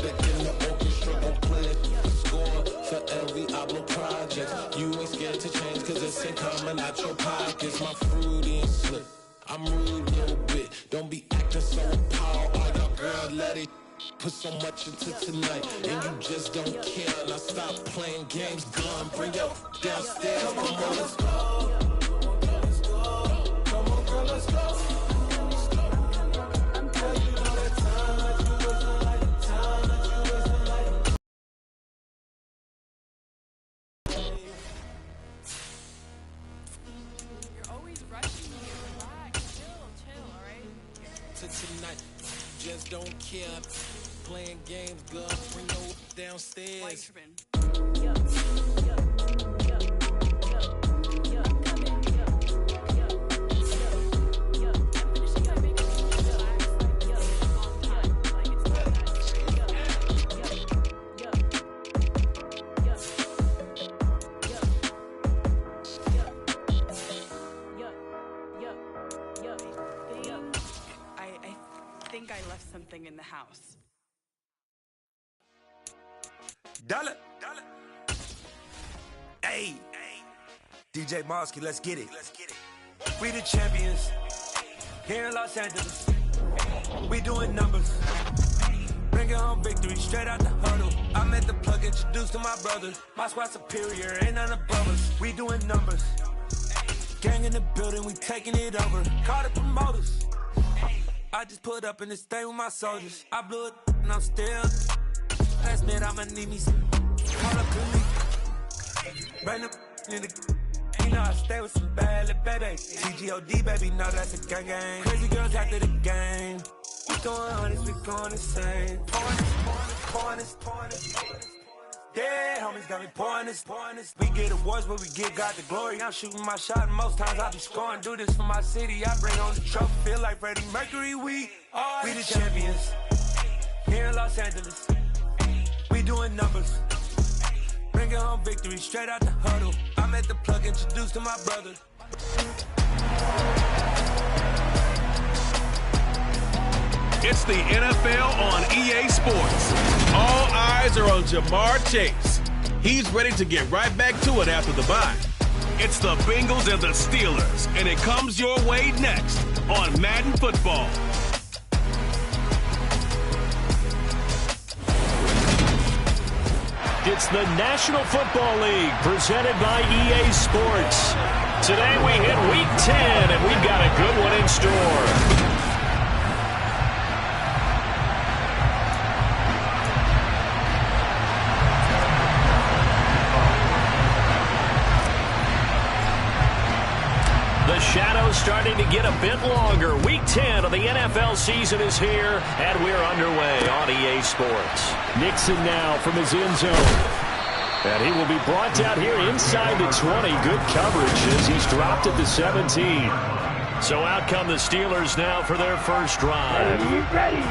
Beck in the orchestra gon' play it. Score for every album project. You ain't scared to change cause this ain't coming out your pockets. My fruity and slick, I'm rude a little bit. Don't be acting so appalled. All your girl let it put so much into tonight, and you just don't care. Now stop playing games, gun, bring your downstairs. Come on, girl, let's go. Come on, girl, let's go. Girl, you know that time that you wasn't like, time that you wasn't like. You're always rushing me. Relax, chill, alright? To tonight, just don't care. Playing games, girl, bring your downstairs. I think I left something in the house. Dollar. Hey. DJ Mosky, let's get it. We the champions here in Los Angeles. We doing numbers. Bringing home victory straight out the huddle. I met the plug, introduced to my brother. My squad superior, ain't none above us. We doing numbers. Gang in the building, we taking it over. Call the promoters. I just put up in this thing with my soldiers. I blew it and I'm still. Last minute, I'ma need me some. Call up police. Bring up in the. You know I stay with some bad little baby. TGOD, baby, no, that's a gang gang. Crazy girls after the game. We going honest, we going insane. Pouring this. Dead homies got me pouring this. We get awards, but we give God the glory. I'm shooting my shot, and most times I be scoring. Do this for my city, I bring on the trophy. Feel like Freddie Mercury, we the champions here in Los Angeles. We doing numbers. Bringing home victory straight out the huddle. I met the plug, introduced to my brother. It's the NFL on EA Sports. All eyes are on Jamar Chase. He's ready to get right back to it after the bye. It's the Bengals and the Steelers, and it comes your way next on Madden Football. It's the National Football League presented by EA Sports. Today we hit Week 10, and we've got a good one in store. The shadow's starting to get a bit longer. Week 10 of the NFL season is here, and we're underway on EA Sports. Nixon now from his end zone. And he will be brought down here inside the 20. Good coverage as he's dropped at the 17. So out come the Steelers now for their first drive. Ready.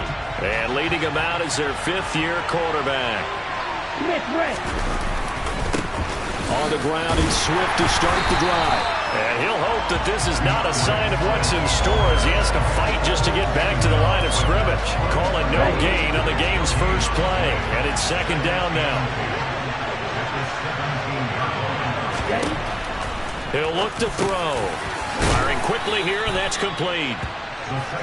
And leading them out is their fifth-year quarterback. On the ground is Swift to start the drive. And he'll hope that this is not a sign of what's in store as he has to fight just to get back to the line of scrimmage. Calling no gain on the game's first play. And it's second down now. He'll look to throw. Firing quickly here, and that's complete.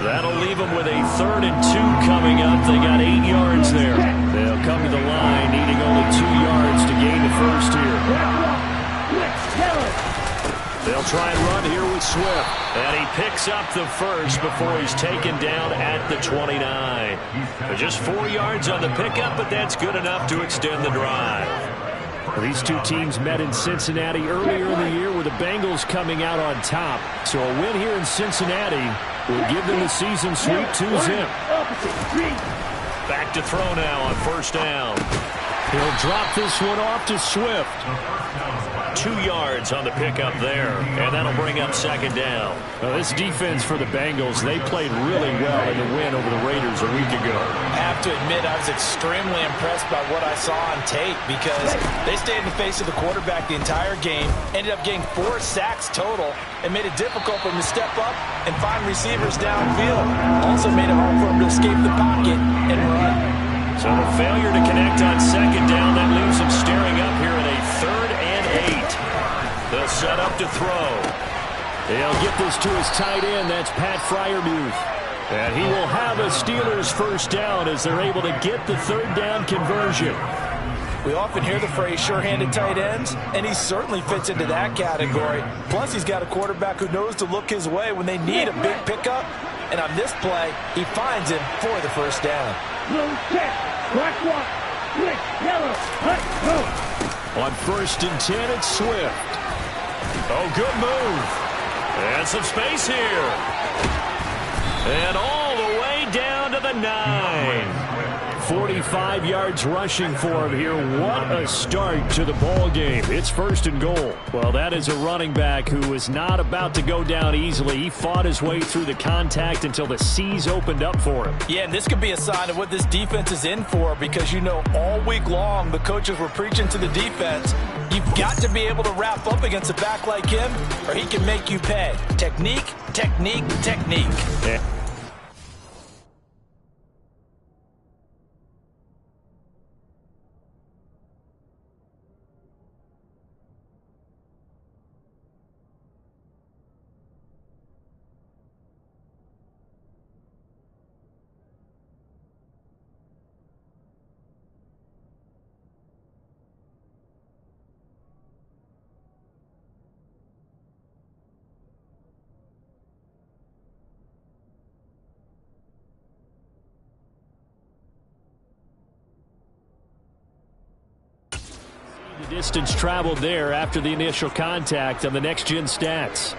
That'll leave them with a 3rd and 2 coming up. They got 8 yards there. They'll come to the line, needing only 2 yards to gain the first here. They'll try and run here with Swift. And he picks up the first before he's taken down at the 29. Just 4 yards on the pickup, but that's good enough to extend the drive. Well, these two teams met in Cincinnati earlier in the year with the Bengals coming out on top. So a win here in Cincinnati will give them the season sweep 2-zip. Back to throw now on first down. He'll drop this one off to Swift. 2 yards on the pickup there, and that'll bring up second down. Now, this defense for the Bengals, they played really well in the win over the Raiders a week ago. I have to admit, I was extremely impressed by what I saw on tape because they stayed in the face of the quarterback the entire game, ended up getting 4 sacks total, and made it difficult for him to step up and find receivers downfield. Also made it hard for him to escape the pocket and run. So the failure to connect on second down, that leaves them staring up here at a 3rd and 8. They'll set up to throw. They'll get this to his tight end. That's Pat Freiermuth. And he will have a Steelers first down as they're able to get the 3rd down conversion. We often hear the phrase sure-handed tight ends, and he certainly fits into that category. Plus, he's got a quarterback who knows to look his way when they need a big pickup. And on this play, he finds him for the first down. On 1st and 10, it's Swift. Oh, good move. And some space here. And all the way down to the 9. 45 yards rushing for him here. What a start to the ball game. It's 1st and goal. Well, that is a running back who is not about to go down easily. He fought his way through the contact until the seas opened up for him. Yeah, and this could be a sign of what this defense is in for, because you know all week long the coaches were preaching to the defense. You've got to be able to wrap up against a back like him, or he can make you pay. Technique, technique, technique. Yeah. The distance traveled there after the initial contact on the next-gen stats.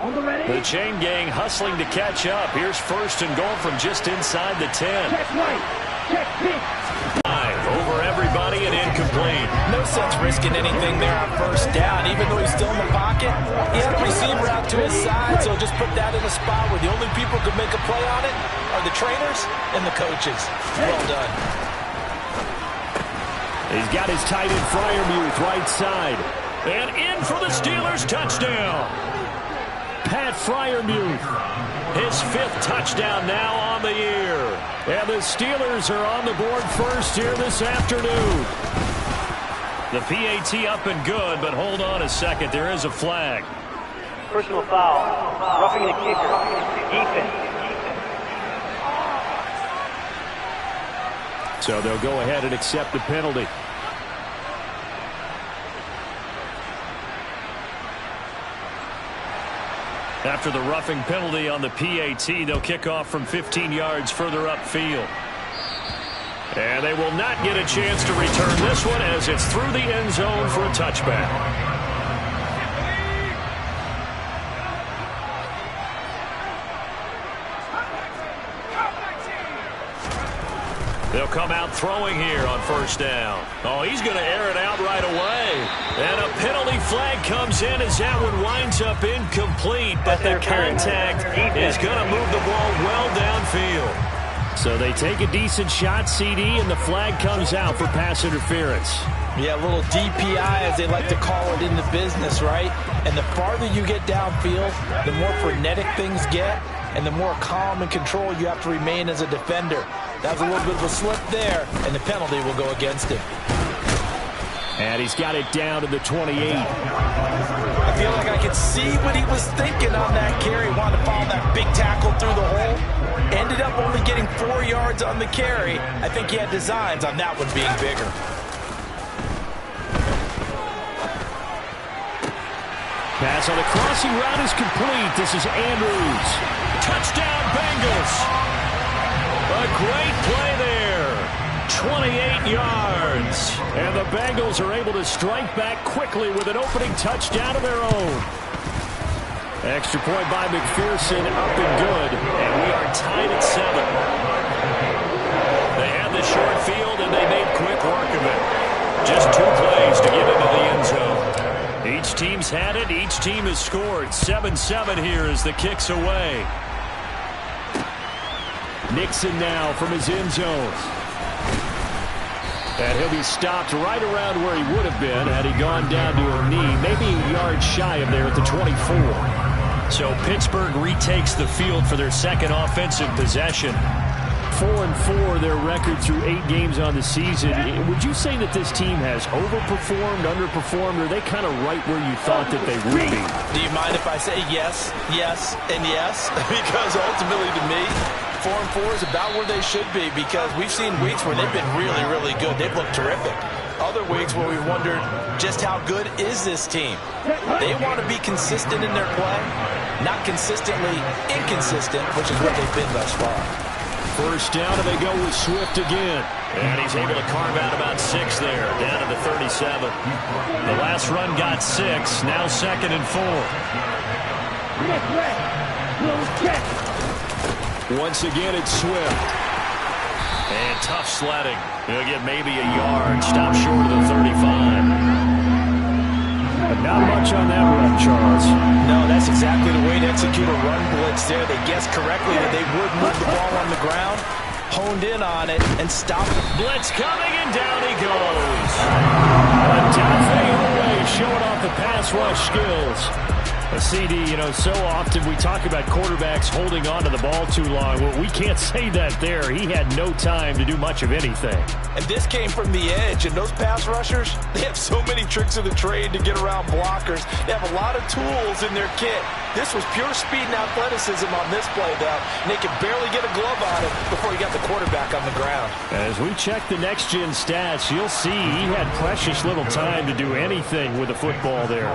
The chain gang hustling to catch up. Here's 1st and goal from just inside the 10. Over everybody and incomplete. No sense risking anything there on 1st down, even though he's still in the pocket. He had a receiver out to his side, so just put that in a spot where the only people who can make a play on it are the trainers and the coaches. Well done. He's got his tight end Freiermuth right side. And in for the Steelers touchdown. Pat Freiermuth. His 5th touchdown now on the year. And the Steelers are on the board first here this afternoon. The PAT up and good, but hold on a second. There is a flag. Personal foul. Roughing the kicker. Defense. So they'll go ahead and accept the penalty. After the roughing penalty on the PAT, they'll kick off from 15 yards further upfield. And they will not get a chance to return this one as it's through the end zone for a touchback. They'll come out throwing here on 1st down. Oh, he's going to air it out right away. And a penalty flag comes in as that one winds up incomplete. But the contact is going to move the ball well downfield. So they take a decent shot, CD, and the flag comes out for pass interference. Yeah, a little DPI, as they like to call it in the business, right? And the farther you get downfield, the more frenetic things get, and the more calm and control you have to remain as a defender. That was a little bit of a slip there, and the penalty will go against him. And he's got it down to the 28. I feel like I could see what he was thinking on that carry. Wanted to follow that big tackle through the hole. Ended up only getting 4 yards on the carry. I think he had designs on that one being bigger. Pass on the crossing route is complete. This is Andrews. Touchdown, Bengals. A great play there. 28 yards. And the Bengals are able to strike back quickly with an opening touchdown of their own. Extra point by McPherson, up and good. And we are tied at 7. They had the short field, and they made quick work of it. Just 2 plays to get into the end zone. Each team's had it. Each team has scored. 7-7 here as the kick's away. Nixon now from his end zone. And he'll be stopped right around where he would have been had he gone down to a knee, maybe a yard shy of there at the 24. So Pittsburgh retakes the field for their second offensive possession. 4-4, their record through 8 games on the season. Would you say that this team has overperformed, underperformed, or are they kind of right where you thought that they would be? Do you mind if I say yes, yes, and yes? Because ultimately to me, 4-4 is about where they should be, because we've seen weeks where they've been really, really good. They've looked terrific. Other weeks where we've wondered just how good is this team. They want to be consistent in their play, not consistently inconsistent, which is what they've been thus far. First down, and they go with Swift again. And he's able to carve out about 6 there, down to the 37. The last run got 6, now 2nd and 4. Once again, it's Swift. And tough sledding. He'll get maybe a yard. Stop short of the 35. But not much on that run, Charles. No, that's exactly the way to execute a run blitz there. They guessed correctly that they would move the ball on the ground, honed in on it, and stopped it. Blitz coming, and down he goes. Odafe Oweh showing off the pass rush skills. CD, so often we talk about quarterbacks holding on to the ball too long. Well, we can't say that there. He had no time to do much of anything. And this came from the edge, and those pass rushers, they have so many tricks of the trade to get around blockers. They have a lot of tools in their kit. This was pure speed and athleticism on this play, though, and they could barely get a glove on it before he got the quarterback on the ground. As we check the next-gen stats, you'll see he had precious little time to do anything with the football there.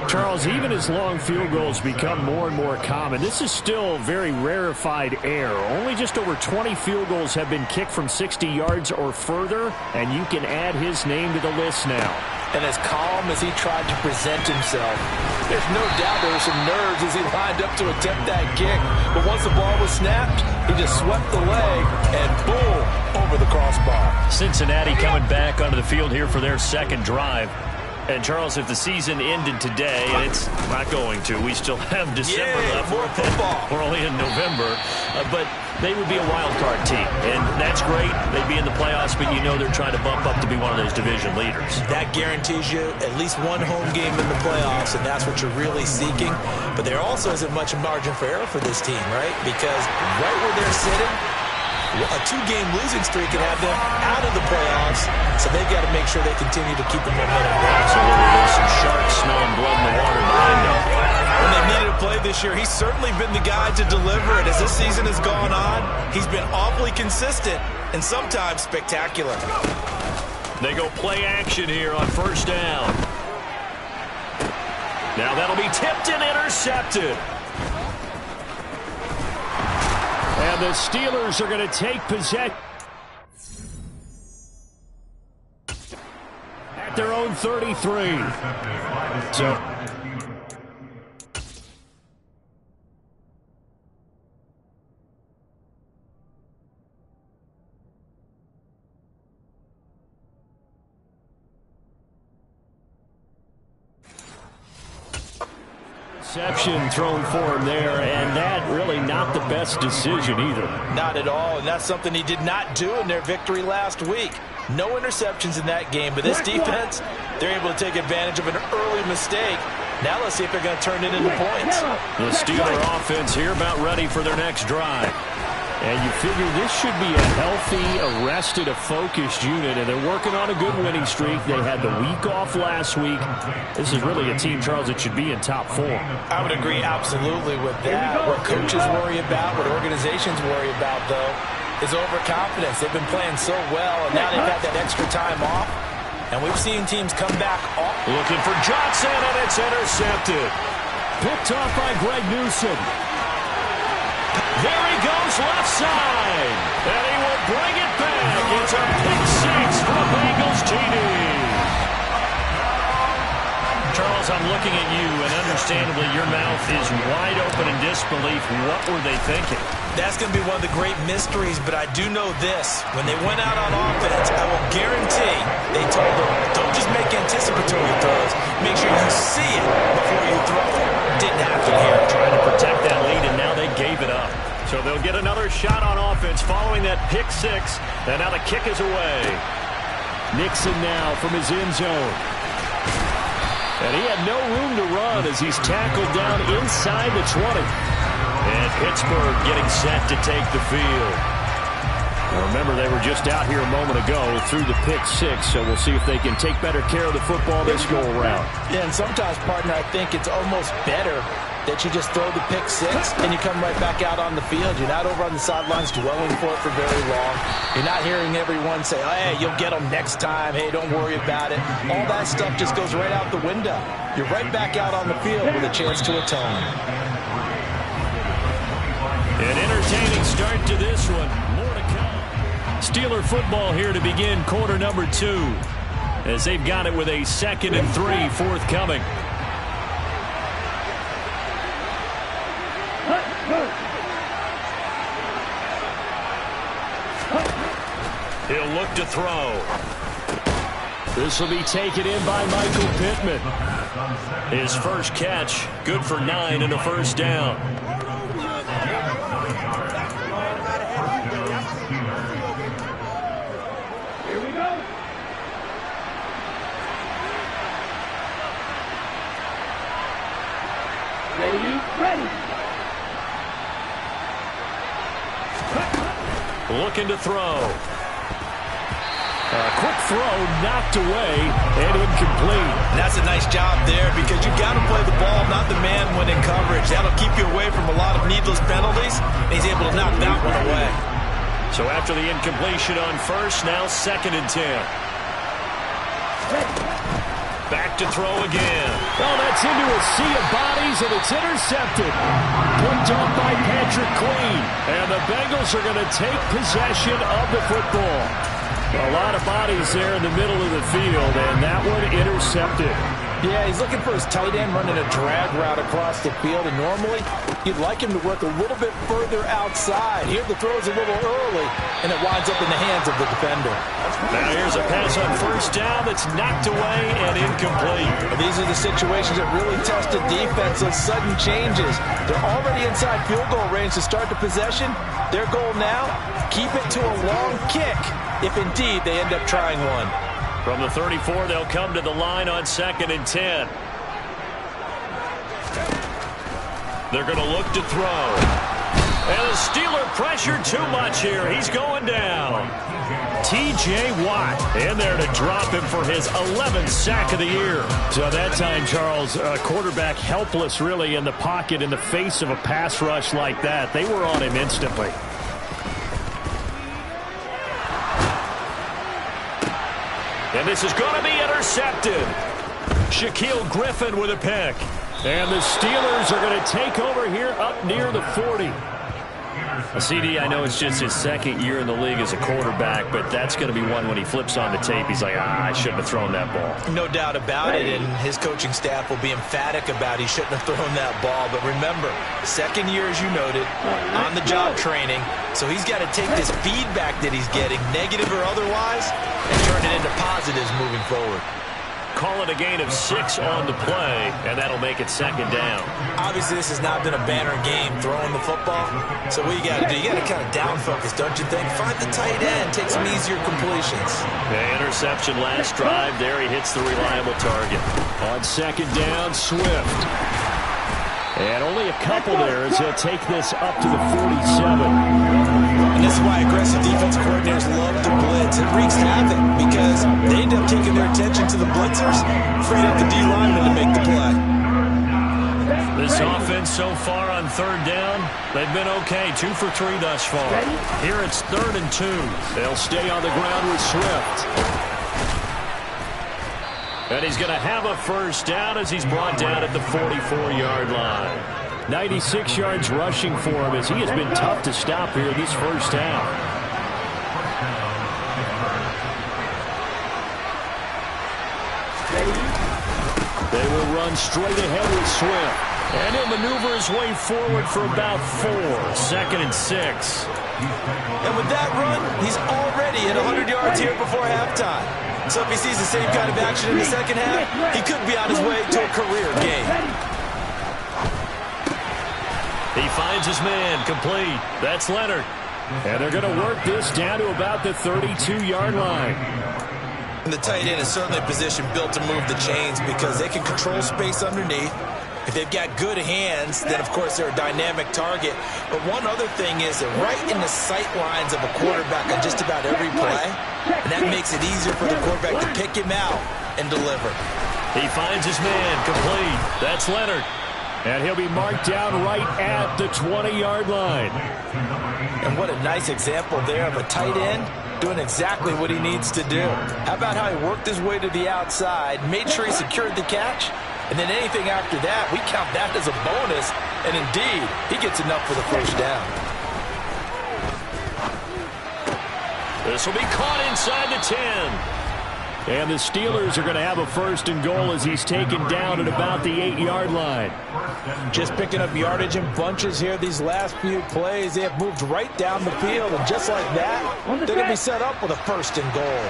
Charles, even as long field goals become more and more common, this is still very rarefied air. Only just over 20 field goals have been kicked from 60 yards or further, and you can add his name to the list now. And as calm as he tried to present himself, there's no doubt there were some nerves as he lined up to attempt that kick. But once the ball was snapped, he just swept the leg and boom, over the crossbar. Cincinnati coming back onto the field here for their second drive. And, Charles, if the season ended today, and it's not going to, we still have December left. More football. We're only in November. But they would be a wild card team. And that's great. They'd be in the playoffs, but they're trying to bump up to be one of those division leaders. That guarantees you at least one home game in the playoffs, and that's what you're really seeking. But there also isn't much margin for error for this team, right? Because right where they're sitting, a 2-game losing streak can have them out of the playoffs, so they've got to make sure they continue to keep the momentum going. Absolutely. There's some sharks smelling blood in the water behind them. When they've needed to play this year, he's certainly been the guy to deliver it. As this season has gone on, he's been awfully consistent and sometimes spectacular. They go play action here on first down. Now that'll be tipped and intercepted. And the Steelers are going to take possession at their own 33. So interception thrown for him there, and that really not the best decision either. Not at all, and that's something he did not do in their victory last week. No interceptions in that game, but this defense, they're able to take advantage of an early mistake. Now let's see if they're going to turn it into points. The Steeler offense here about ready for their next drive. And you figure this should be a healthy, arrested, a focused unit, and they're working on a good winning streak. They had the week off last week. This is really a team, Charles, that should be in top form. I would agree absolutely with that. What coaches worry about, what organizations worry about, though, is overconfidence. They've been playing so well, and now they've had that extra time off. And we've seen teams come back off. Looking for Johnson, and it's intercepted. Picked off by Greg Newsome. There he goes, left side. And he will bring it back. It's a pick 6 for the Bengals TD. Charles, I'm looking at you, and understandably your mouth is wide open in disbelief. What were they thinking? That's going to be one of the great mysteries, but I do know this. When they went out on offense, I will guarantee they told them, don't just make anticipatory throws. Make sure you see it before you throw it. Didn't happen here. Trying to protect that lead, and now they gave it up. So they'll get another shot on offense following that pick 6, and now the kick is away. Nixon now from his end zone. And he had no room to run as he's tackled down inside the 20. And Pittsburgh getting set to take the field. Now remember, they were just out here a moment ago through the pick six, so we'll see if they can take better care of the football this go-around. Yeah, and sometimes, partner, I think it's almost better that you just throw the pick six and you come right back out on the field. You're not over on the sidelines dwelling for it for very long. You're not hearing everyone say, oh, hey, you'll get them next time. Hey, don't worry about it. All that stuff just goes right out the window. You're right back out on the field with a chance to atone. An entertaining start to this one. More to come. Steeler football here to begin quarter number 2 as they've got it with a 2nd and 3 forthcoming. He'll look to throw. This will be taken in by Michael Pittman. His first catch, good for 9 and a first down. Here we go. Ready. Looking to throw. A quick throw knocked away and incomplete. That's a nice job there because you got to play the ball, not the man when in coverage. That'll keep you away from a lot of needless penalties, and he's able to knock that one away. So after the incompletion on first, now 2nd and 10. Back to throw again. Oh, that's into a sea of bodies, and it's intercepted. Picked off by Patrick Queen. And the Bengals are going to take possession of the football. A lot of bodies there in the middle of the field, and that one intercepted. Yeah, he's looking for his tight end running a drag route across the field, and normally you'd like him to work a little bit further outside. Here the throw's a little early, and it winds up in the hands of the defender. Now here's a pass on first down that's knocked away and incomplete. These are the situations that really test the defense, those sudden changes. They're already inside field goal range to start the possession. Their goal now, keep it to a long kick, if indeed they end up trying one. From the 34, they'll come to the line on 2nd and 10. They're going to look to throw. And the Steeler pressure too much here. He's going down. T.J. Watt in there to drop him for his 11th sack of the year. So that time, Charles, quarterback helpless really in the pocket in the face of a pass rush like that. They were on him instantly. And this is going to be intercepted. Shaquille Griffin with a pick. And the Steelers are going to take over here up near the 40. CD, I know it's just his 2nd year in the league as a quarterback, but that's going to be one when he flips on the tape. He's like, I shouldn't have thrown that ball. No doubt about it, and his coaching staff will be emphatic about he shouldn't have thrown that ball. But remember, 2nd year, as you noted, on-the-job training, so he's got to take this feedback that he's getting, negative or otherwise, and turn it into positives moving forward. Call it a gain of 6 on the play, and that'll make it 2nd down. Obviously, this has not been a banner game throwing the football. So what you got to do, you got to kind of down focus, don't you think? Find the tight end, take some easier completions. The interception last drive. There he hits the reliable target. On 2nd down, Swift. And only a couple there as he'll take this up to the 47. And this is why aggressive defense coordinators love to blitz. It wreaks havoc because they end up taking their attention to the blitzers, freed up the D-lineman to make the play. This offense so far on 3rd down, they've been okay. 2 for 3 thus far. Here it's 3rd and 2. They'll stay on the ground with Swift. And he's going to have a first down as he's brought down at the 44-yard line. 96 yards rushing for him as he has been tough to stop here this first half. They will run straight ahead with Swift. And he'll maneuver his way forward for about 4. 2nd and 6. And with that run, he's already at 100 yards here before halftime. So if he sees the same kind of action in the 2nd half, he could be on his way to a career game. He finds his man, complete. That's Leonard. And they're going to work this down to about the 32-yard line. And the tight end is certainly a position built to move the chains because they can control space underneath. If they've got good hands, then of course they're a dynamic target. But one other thing is that right in the sight lines of a quarterback on just about every play, and that makes it easier for the quarterback to pick him out and deliver. He finds his man, complete. That's Leonard. And he'll be marked down right at the 20-yard line. And what a nice example there of a tight end doing exactly what he needs to do. How about how he worked his way to the outside, made sure he secured the catch, and then anything after that, we count that as a bonus. And indeed, he gets enough for the first down. This will be caught inside the 10. And the Steelers are going to have a first and goal as he's taken down at about the 8-yard line. Just picking up yardage in bunches here these last few plays. They have moved right down the field, and just like that, they're going to be set up with a first and goal.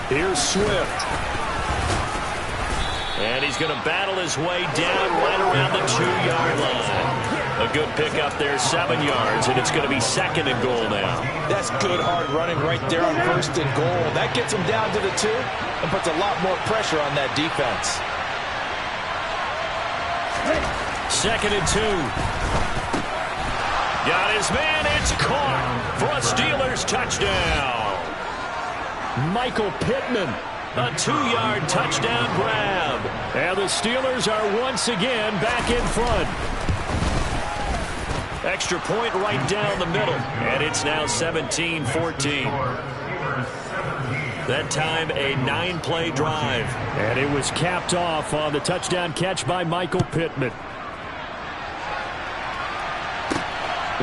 Here's Swift. And he's going to battle his way down right around the 2-yard line. A good pickup there, 7 yards, and it's going to be second and goal now. That's good hard running right there on first and goal. That gets him down to the 2 and puts a lot more pressure on that defense. Second and 2. Got his man, it's caught for a Steelers touchdown. Michael Pittman, a 2-yard touchdown grab. And the Steelers are once again back in front. Extra point right down the middle, and it's now 17-14. That time, a 9-play drive. And it was capped off on the touchdown catch by Michael Pittman.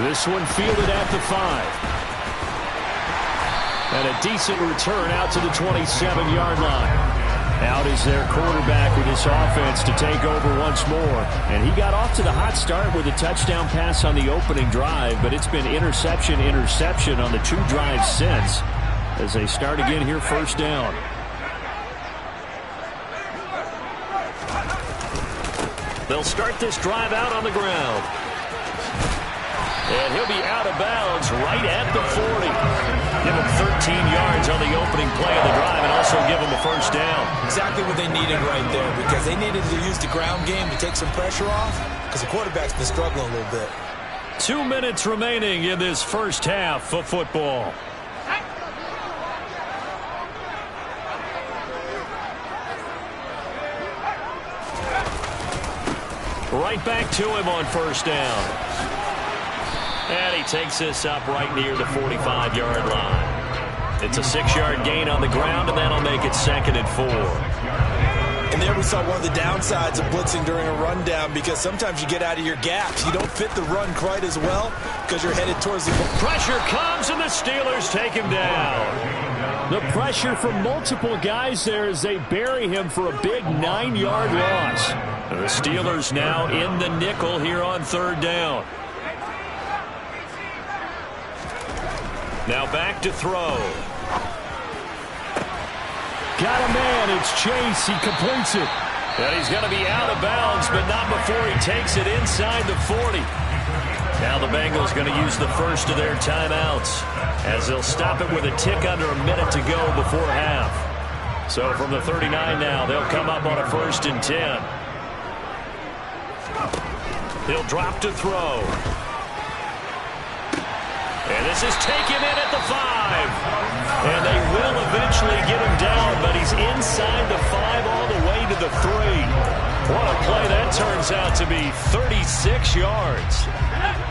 This one fielded at the 5. And a decent return out to the 27-yard line. Out is their quarterback with this offense to take over once more. And he got off to the hot start with a touchdown pass on the opening drive, but it's been interception on the 2 drives since as they start again here first down. They'll start this drive out on the ground. And he'll be out of bounds right at the 40. Give him 13 yards on the opening play of the drive and also give him a first down. Exactly what they needed right there, because they needed to use the ground game to take some pressure off because the quarterback's been struggling a little bit. 2 minutes remaining in this first half of football. Right back to him on first down. And he takes this up right near the 45-yard line. It's a 6-yard gain on the ground, and that'll make it second and 4. And there we saw one of the downsides of blitzing during a rundown, because sometimes you get out of your gaps. You don't fit the run quite as well because you're headed towards the... Pressure comes, and the Steelers take him down. The pressure from multiple guys there as they bury him for a big 9-yard loss. The Steelers now in the nickel here on third down. Now back to throw. Got a man. It's Chase. He completes it. And he's going to be out of bounds, but not before he takes it inside the 40. Now the Bengals going to use the first of their timeouts as they'll stop it with a tick under a minute to go before half. So from the 39 now, they'll come up on a 1st and 10. He'll drop to throw. And this is taken in at the 5. And they will eventually get him down, but he's inside the 5 all the way to the 3. What a play that turns out to be, 36 yards.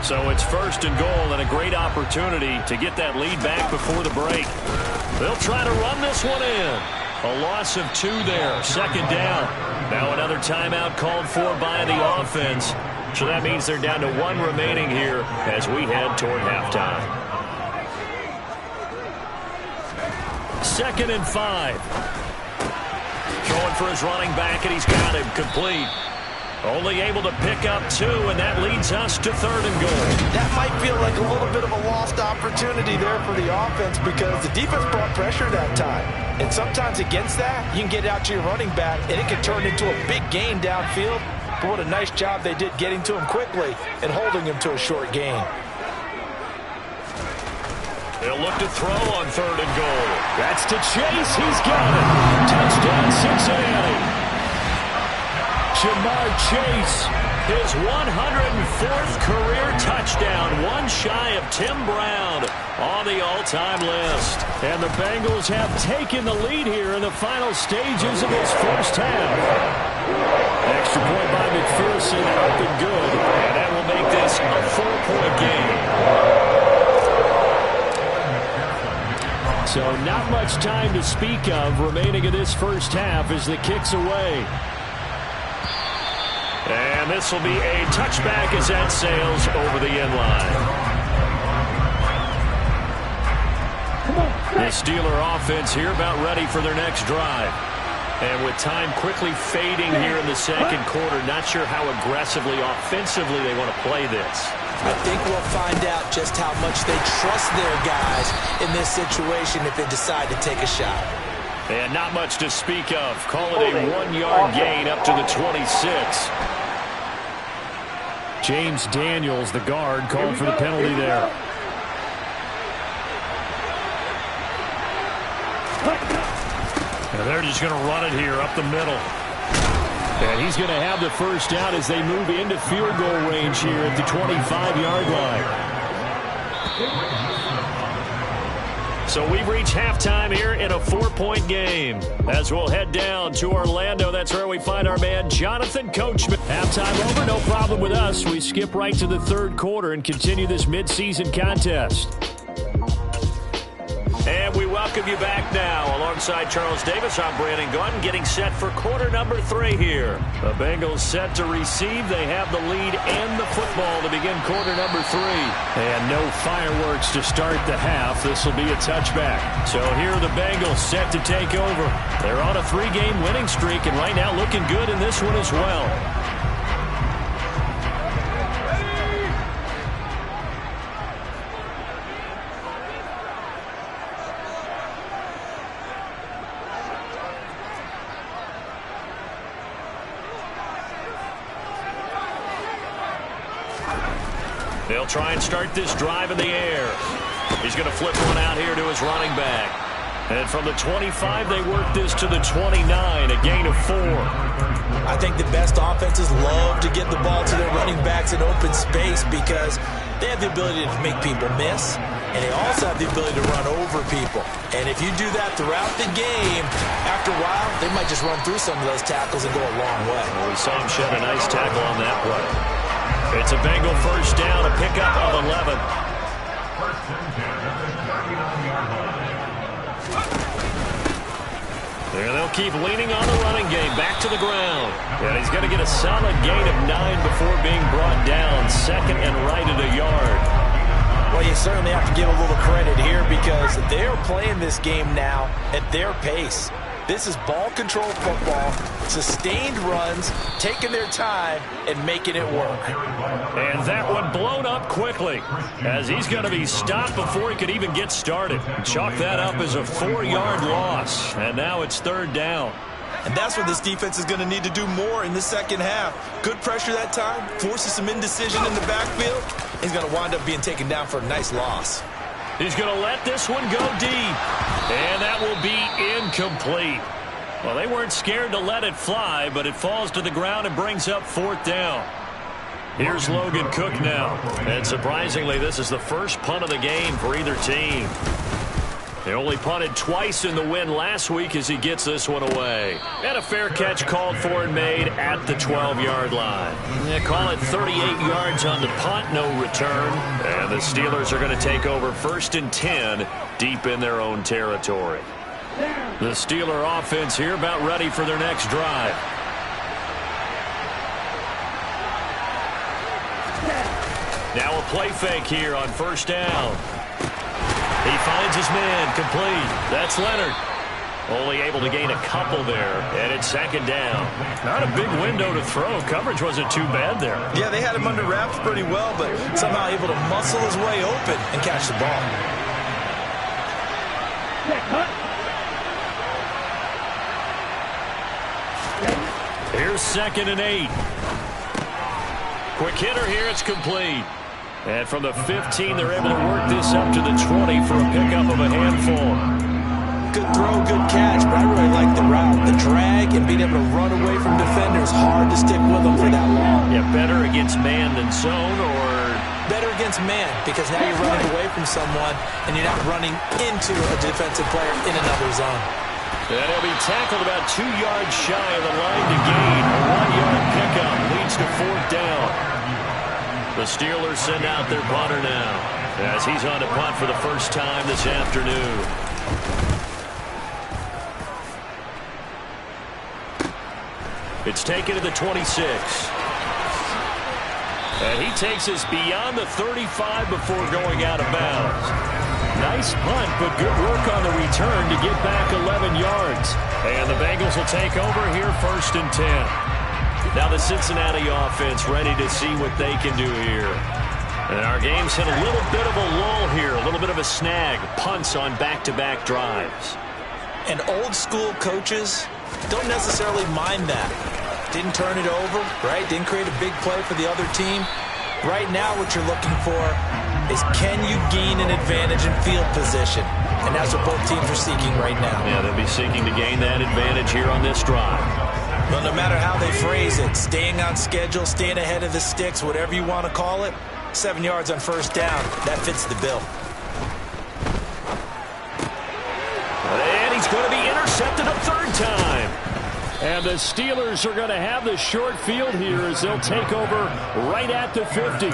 So it's 1st and goal and a great opportunity to get that lead back before the break. They'll try to run this one in. A loss of 2 there, 2nd down. Now another timeout called for by the offense. So that means they're down to 1 remaining here as we head toward halftime. 2nd and 5. Throwing for his running back, and he's got him complete. Only able to pick up 2, and that leads us to 3rd and goal. That might feel like a little bit of a lost opportunity there for the offense, because the defense brought pressure that time. And sometimes against that, you can get out to your running back, and it can turn into a big gain downfield. But what a nice job they did getting to him quickly and holding him to a short gain. They'll look to throw on 3rd and goal. That's to Chase. He's got it. Touchdown, Cincinnati. Ja'Marr Chase, his 104th career touchdown, one shy of Tim Brown on the all-time list. And the Bengals have taken the lead here in the final stages of this first half. Extra point by McPherson, up and good. And that will make this a 4-point game. So not much time to speak of remaining in this first half as the kick's away. And this will be a touchback as that sails over the end line. The Steeler offense here about ready for their next drive. And with time quickly fading here in the second quarter, not sure how aggressively, offensively they want to play this. I think we'll find out just how much they trust their guys in this situation if they decide to take a shot. And not much to speak of. Call it a 1-yard gain up to the 26. James Daniels, the guard, called for the penalty there. And they're just going to run it here up the middle. And he's going to have the first down as they move into field goal range here at the 25-yard line. So we've reached halftime here in a 4-point game. As we'll head down to Orlando, that's where we find our man Jonathan Coachman. Halftime over, no problem with us. We skip right to the third quarter and continue this midseason contest. And we welcome you back now. Alongside Charles Davis, I'm Brandon Gaudin, getting set for quarter number 3 here. The Bengals set to receive. They have the lead and the football to begin quarter number 3. And no fireworks to start the half. This will be a touchback. So here are the Bengals set to take over. They're on a 3-game winning streak, and right now looking good in this one as well. They'll try and start this drive in the air. He's going to flip one out here to his running back. And from the 25, they work this to the 29, a gain of 4. I think the best offenses love to get the ball to their running backs in open space because they have the ability to make people miss, and they also have the ability to run over people. And if you do that throughout the game, after a while, they might just run through some of those tackles and go a long way. Well, we saw him shed a nice tackle on that play. It's a Bengal first down, a pickup of 11. There they'll keep leaning on the running game, back to the ground. And he's going to get a solid gain of 9 before being brought down, second and right at a yard. Well, you certainly have to give a little credit here because they're playing this game now at their pace. This is ball control football, sustained runs, taking their time, and making it work. And that one blown up quickly as he's going to be stopped before he could even get started. Chalk that up as a 4-yard loss, and now it's third down. And that's what this defense is going to need to do more in the second half. Good pressure that time, forces some indecision in the backfield. He's going to wind up being taken down for a nice loss. He's going to let this one go deep. And that will be incomplete. Well, they weren't scared to let it fly, but it falls to the ground and brings up fourth down. Here's Logan Cook now. And surprisingly, this is the first punt of the game for either team. They only punted twice in the win last week as he gets this one away. And a fair catch called for and made at the 12-yard line. They call it 38 yards on the punt, no return. And the Steelers are going to take over 1st and 10 deep in their own territory. The Steeler offense here about ready for their next drive. Now a play fake here on first down. He finds his man, complete. That's Leonard. Only able to gain a couple there, and it's second down. Not a big window to throw. Coverage wasn't too bad there. Yeah, they had him under wraps pretty well, but somehow able to muscle his way open and catch the ball. Here's 2nd and 8. Quick hitter here, it's complete. And from the 15, they're able to work this up to the 20 for a pickup of a handful. Good throw, good catch, but I really like the route. The drag and being able to run away from defenders, hard to stick with them for that long. Yeah, better against man than zone, or better against man, because now you're running away from someone and you're not running into a defensive player in another zone. And he'll be tackled about 2 yards shy of the line to gain. A 1-yard pickup leads to 4th down. The Steelers send out their punter now as he's on to punt for the first time this afternoon. It's taken to the 26. And he takes us beyond the 35 before going out of bounds. Nice punt, but good work on the return to get back 11 yards. And the Bengals will take over here 1st and 10. Now the Cincinnati offense ready to see what they can do here. And our game's hit a little bit of a lull here, a little bit of a snag. Punts on back-to-back drives. And old-school coaches don't necessarily mind that. Didn't turn it over, right? Didn't create a big play for the other team. Right now what you're looking for is, can you gain an advantage in field position? And that's what both teams are seeking right now. Yeah, they'll be seeking to gain that advantage here on this drive. Well, no matter how they phrase it, staying on schedule, staying ahead of the sticks, whatever you want to call it, 7 yards on 1st down, that fits the bill. And he's going to be intercepted a 3rd time. And the Steelers are going to have the short field here as they'll take over right at the 50.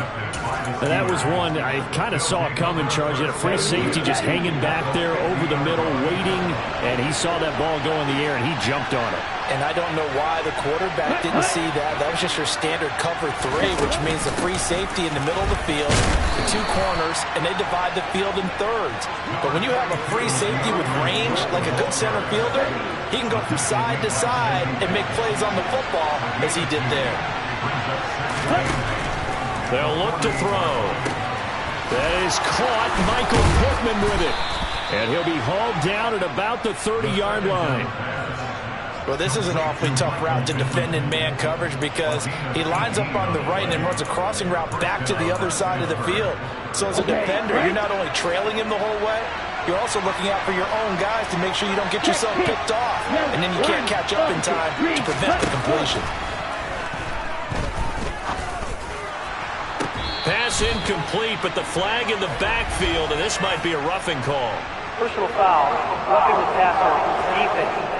And that was one I kind of saw coming, Charles. You had a free safety just hanging back there over the middle, waiting, and he saw that ball go in the air, and he jumped on it. And I don't know why the quarterback didn't see that. That was just your standard cover 3, which means the free safety in the middle of the field, the 2 corners, and they divide the field in thirds. But when you have a free safety with range, like a good center fielder, he can go from side to side and make plays on the football as he did there. They'll look to throw. That is caught. Michael Pittman with it. And he'll be hauled down at about the 30-yard line. Well, this is an awfully tough route to defend in man coverage because he lines up on the right and then runs a crossing route back to the other side of the field. So as a defender, you're not only trailing him the whole way, you're also looking out for your own guys to make sure you don't get yourself picked off. And then you can't catch up in time to prevent the completion. Pass incomplete, but the flag in the backfield, and this might be a roughing call. Personal foul, roughing the passer, defense.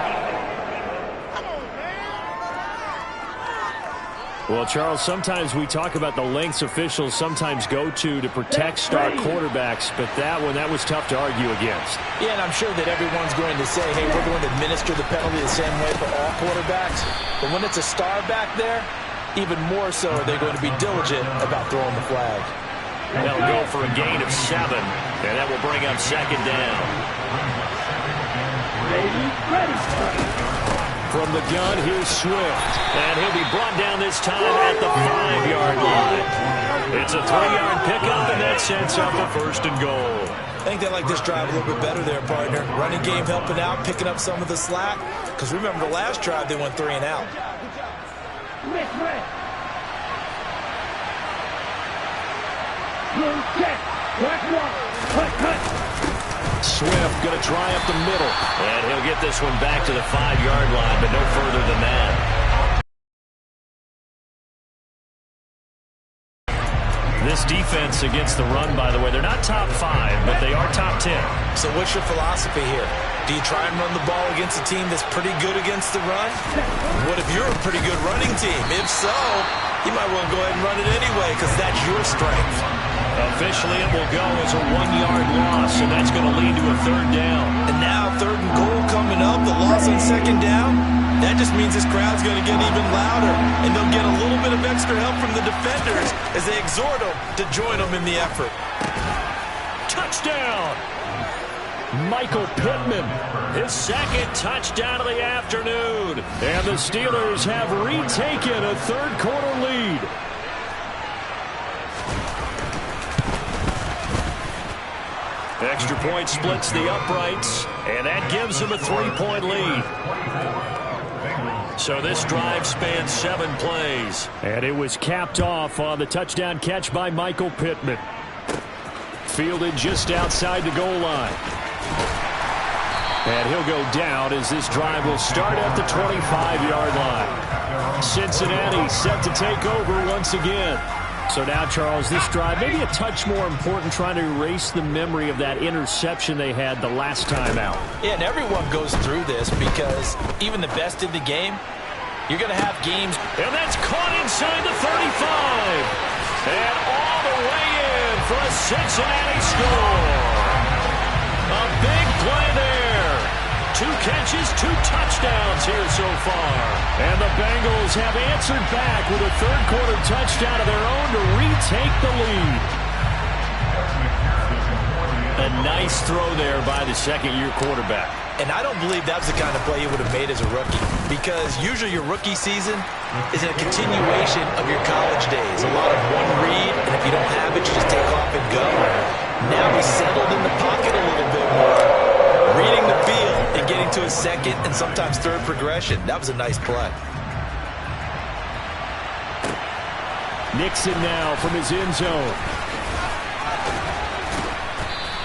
Well, Charles, sometimes we talk about the lengths officials sometimes go to protect star quarterbacks, but that was tough to argue against. Yeah, and I'm sure that everyone's going to say, hey, we're going to administer the penalty the same way for all quarterbacks. But when it's a star back there, even more so they're going to be diligent about throwing the flag. They'll go for a gain of 7, and that will bring up 2nd down. Ready. From the gun, here's Swift. And he'll be brought down this time at the 5-yard line. It's a 3-yard pickup, and that sets up a 1st and goal. I think they like this drive a little bit better there, partner. Running game helping out, picking up some of the slack. Because remember, the last drive, they went 3 and out. Swift going to try up the middle. And he'll get this one back to the 5-yard line, but no further than that. This defense against the run, by the way, they're not top 5, but they are top 10. So what's your philosophy here? Do you try and run the ball against a team that's pretty good against the run? What if you're a pretty good running team? If so, you might want to go ahead and run it anyway because that's your strength. Officially, it will go as a 1-yard loss, and that's going to lead to a 3rd down. And now 3rd and goal coming up, the loss on 2nd down. That just means this crowd's going to get even louder, and they'll get a little bit of extra help from the defenders as they exhort them to join them in the effort. Touchdown! Michael Pittman, his 2nd touchdown of the afternoon. And the Steelers have retaken a 3rd quarter lead. Extra point splits the uprights, and that gives them a 3-point lead. So this drive spans 7 plays. And it was capped off on the touchdown catch by Michael Pittman. Fielded just outside the goal line. And he'll go down as this drive will start at the 25-yard line. Cincinnati set to take over once again. So now, Charles, this drive maybe a touch more important, trying to erase the memory of that interception they had the last time out. Yeah, and everyone goes through this because even the best in the game, you're going to have games. And that's caught inside the 35. And all the way in for a Cincinnati score. A big play there. 2 catches, 2 touchdowns here so far. And the Bengals have answered back with a third-quarter touchdown of their own to retake the lead. A nice throw there by the second-year quarterback. And I don't believe that was the kind of play he would have made as a rookie, because usually your rookie season is a continuation of your college days. A lot of one read, and if you don't have it, you just take off and go. Now he's settled in the pocket a little bit more, reading the field and getting to his second and sometimes third progression. That was a nice play. Nixon now from his end zone.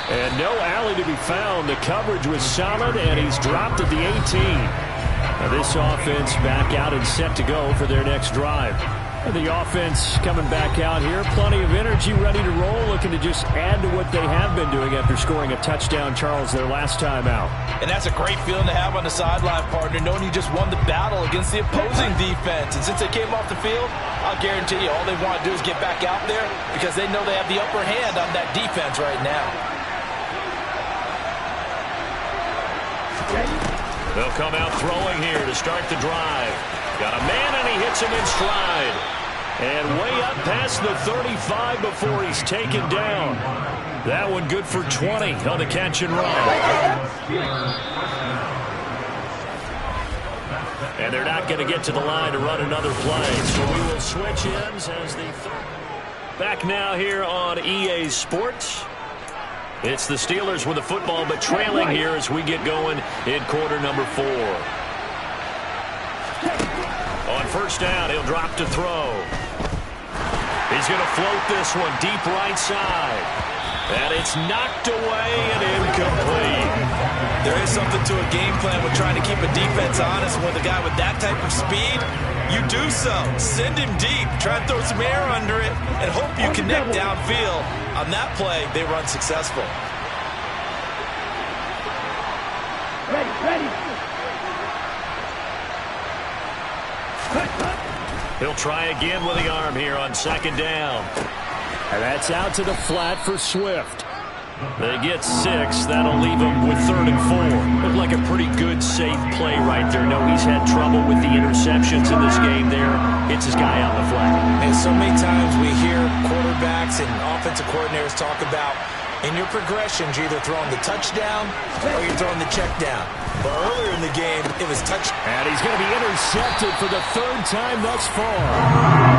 And no alley to be found. The coverage was solid, and he's dropped at the 18. Now this offense back out and set to go for their next drive. And the offense coming back out here. Plenty of energy, ready to roll, looking to just add to what they have been doing after scoring a touchdown, Charles, their last time out. And that's a great feeling to have on the sideline, partner, knowing you just won the battle against the opposing defense. And since they came off the field, I'll guarantee you all they want to do is get back out there because they know they have the upper hand on that defense right now. They'll come out throwing here to start the drive. Got a man, and he hits him in stride. And way up past the 35 before he's taken down. That one good for 20 on the catch and run. And they're not going to get to the line to run another play. So we will switch ends as the back now here on EA Sports. It's the Steelers with the football, but trailing here as we get going in quarter number 4. On first down, he'll drop to throw. He's going to float this one deep right side. And it's knocked away and incomplete. There is something to a game plan with trying to keep a defense honest. With a guy with that type of speed, you do so. Send him deep. Try and throw some air under it and hope you connect downfield. On that play, they run successful. Ready. He'll try again with the arm here on second down. And that's out to the flat for Swift. They get 6. That'll leave him with 3rd and 4. Looked like a pretty good, safe play right there. No, he's had trouble with the interceptions in this game there. Hits his guy out in the flat. And so many times we hear quarterbacks and offensive coordinators talk about in your progressions, you're either throwing the touchdown or you're throwing the check down. But earlier in the game, it was touch. And he's going to be intercepted for the 3rd time thus far.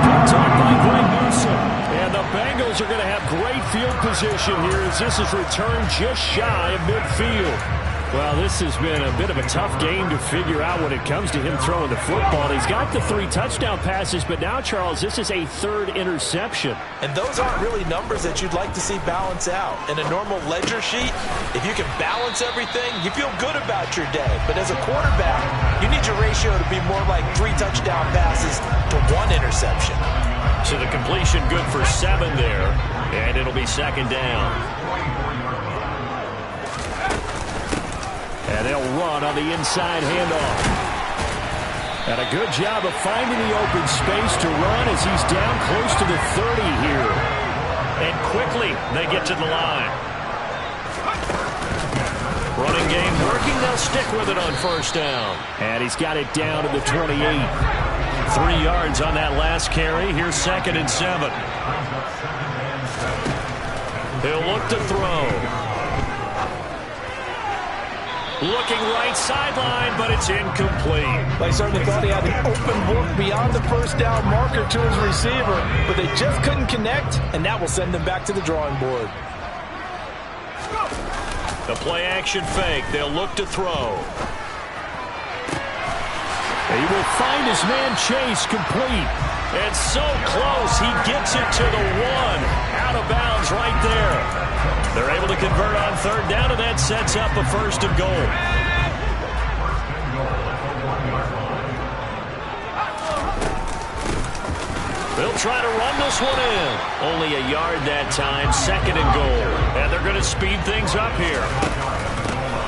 Picked up by Greg Newsome. And the Bengals are going to have great field position here as this is returned just shy of midfield. Well, this has been a bit of a tough game to figure out when it comes to him throwing the football. He's got the 3 touchdown passes, but now, Charles, this is a 3rd interception. And those aren't really numbers that you'd like to see balance out. In a normal ledger sheet, if you can balance everything, you feel good about your day. But as a quarterback, you need your ratio to be more like 3 touchdown passes to 1 interception. So the completion good for 7 there, and it'll be second down. And they'll run on the inside handoff. And a good job of finding the open space to run as he's down close to the 30 here. And quickly they get to the line. Running game working. They'll stick with it on first down. And he's got it down to the 28. 3 yards on that last carry. Here's 2nd and 7. He'll look to throw. Looking right sideline, but it's incomplete. They certainly thought he had an open book beyond the first down marker to his receiver, but they just couldn't connect, and that will send them back to the drawing board. The play action fake. They'll look to throw. He will find his man Chase complete. And so close, he gets it to the 1. Out of bounds right there. They're able to convert on third down, and that sets up a first and goal. They'll try to run this one in. Only a yard that time, second and goal. And they're going to speed things up here.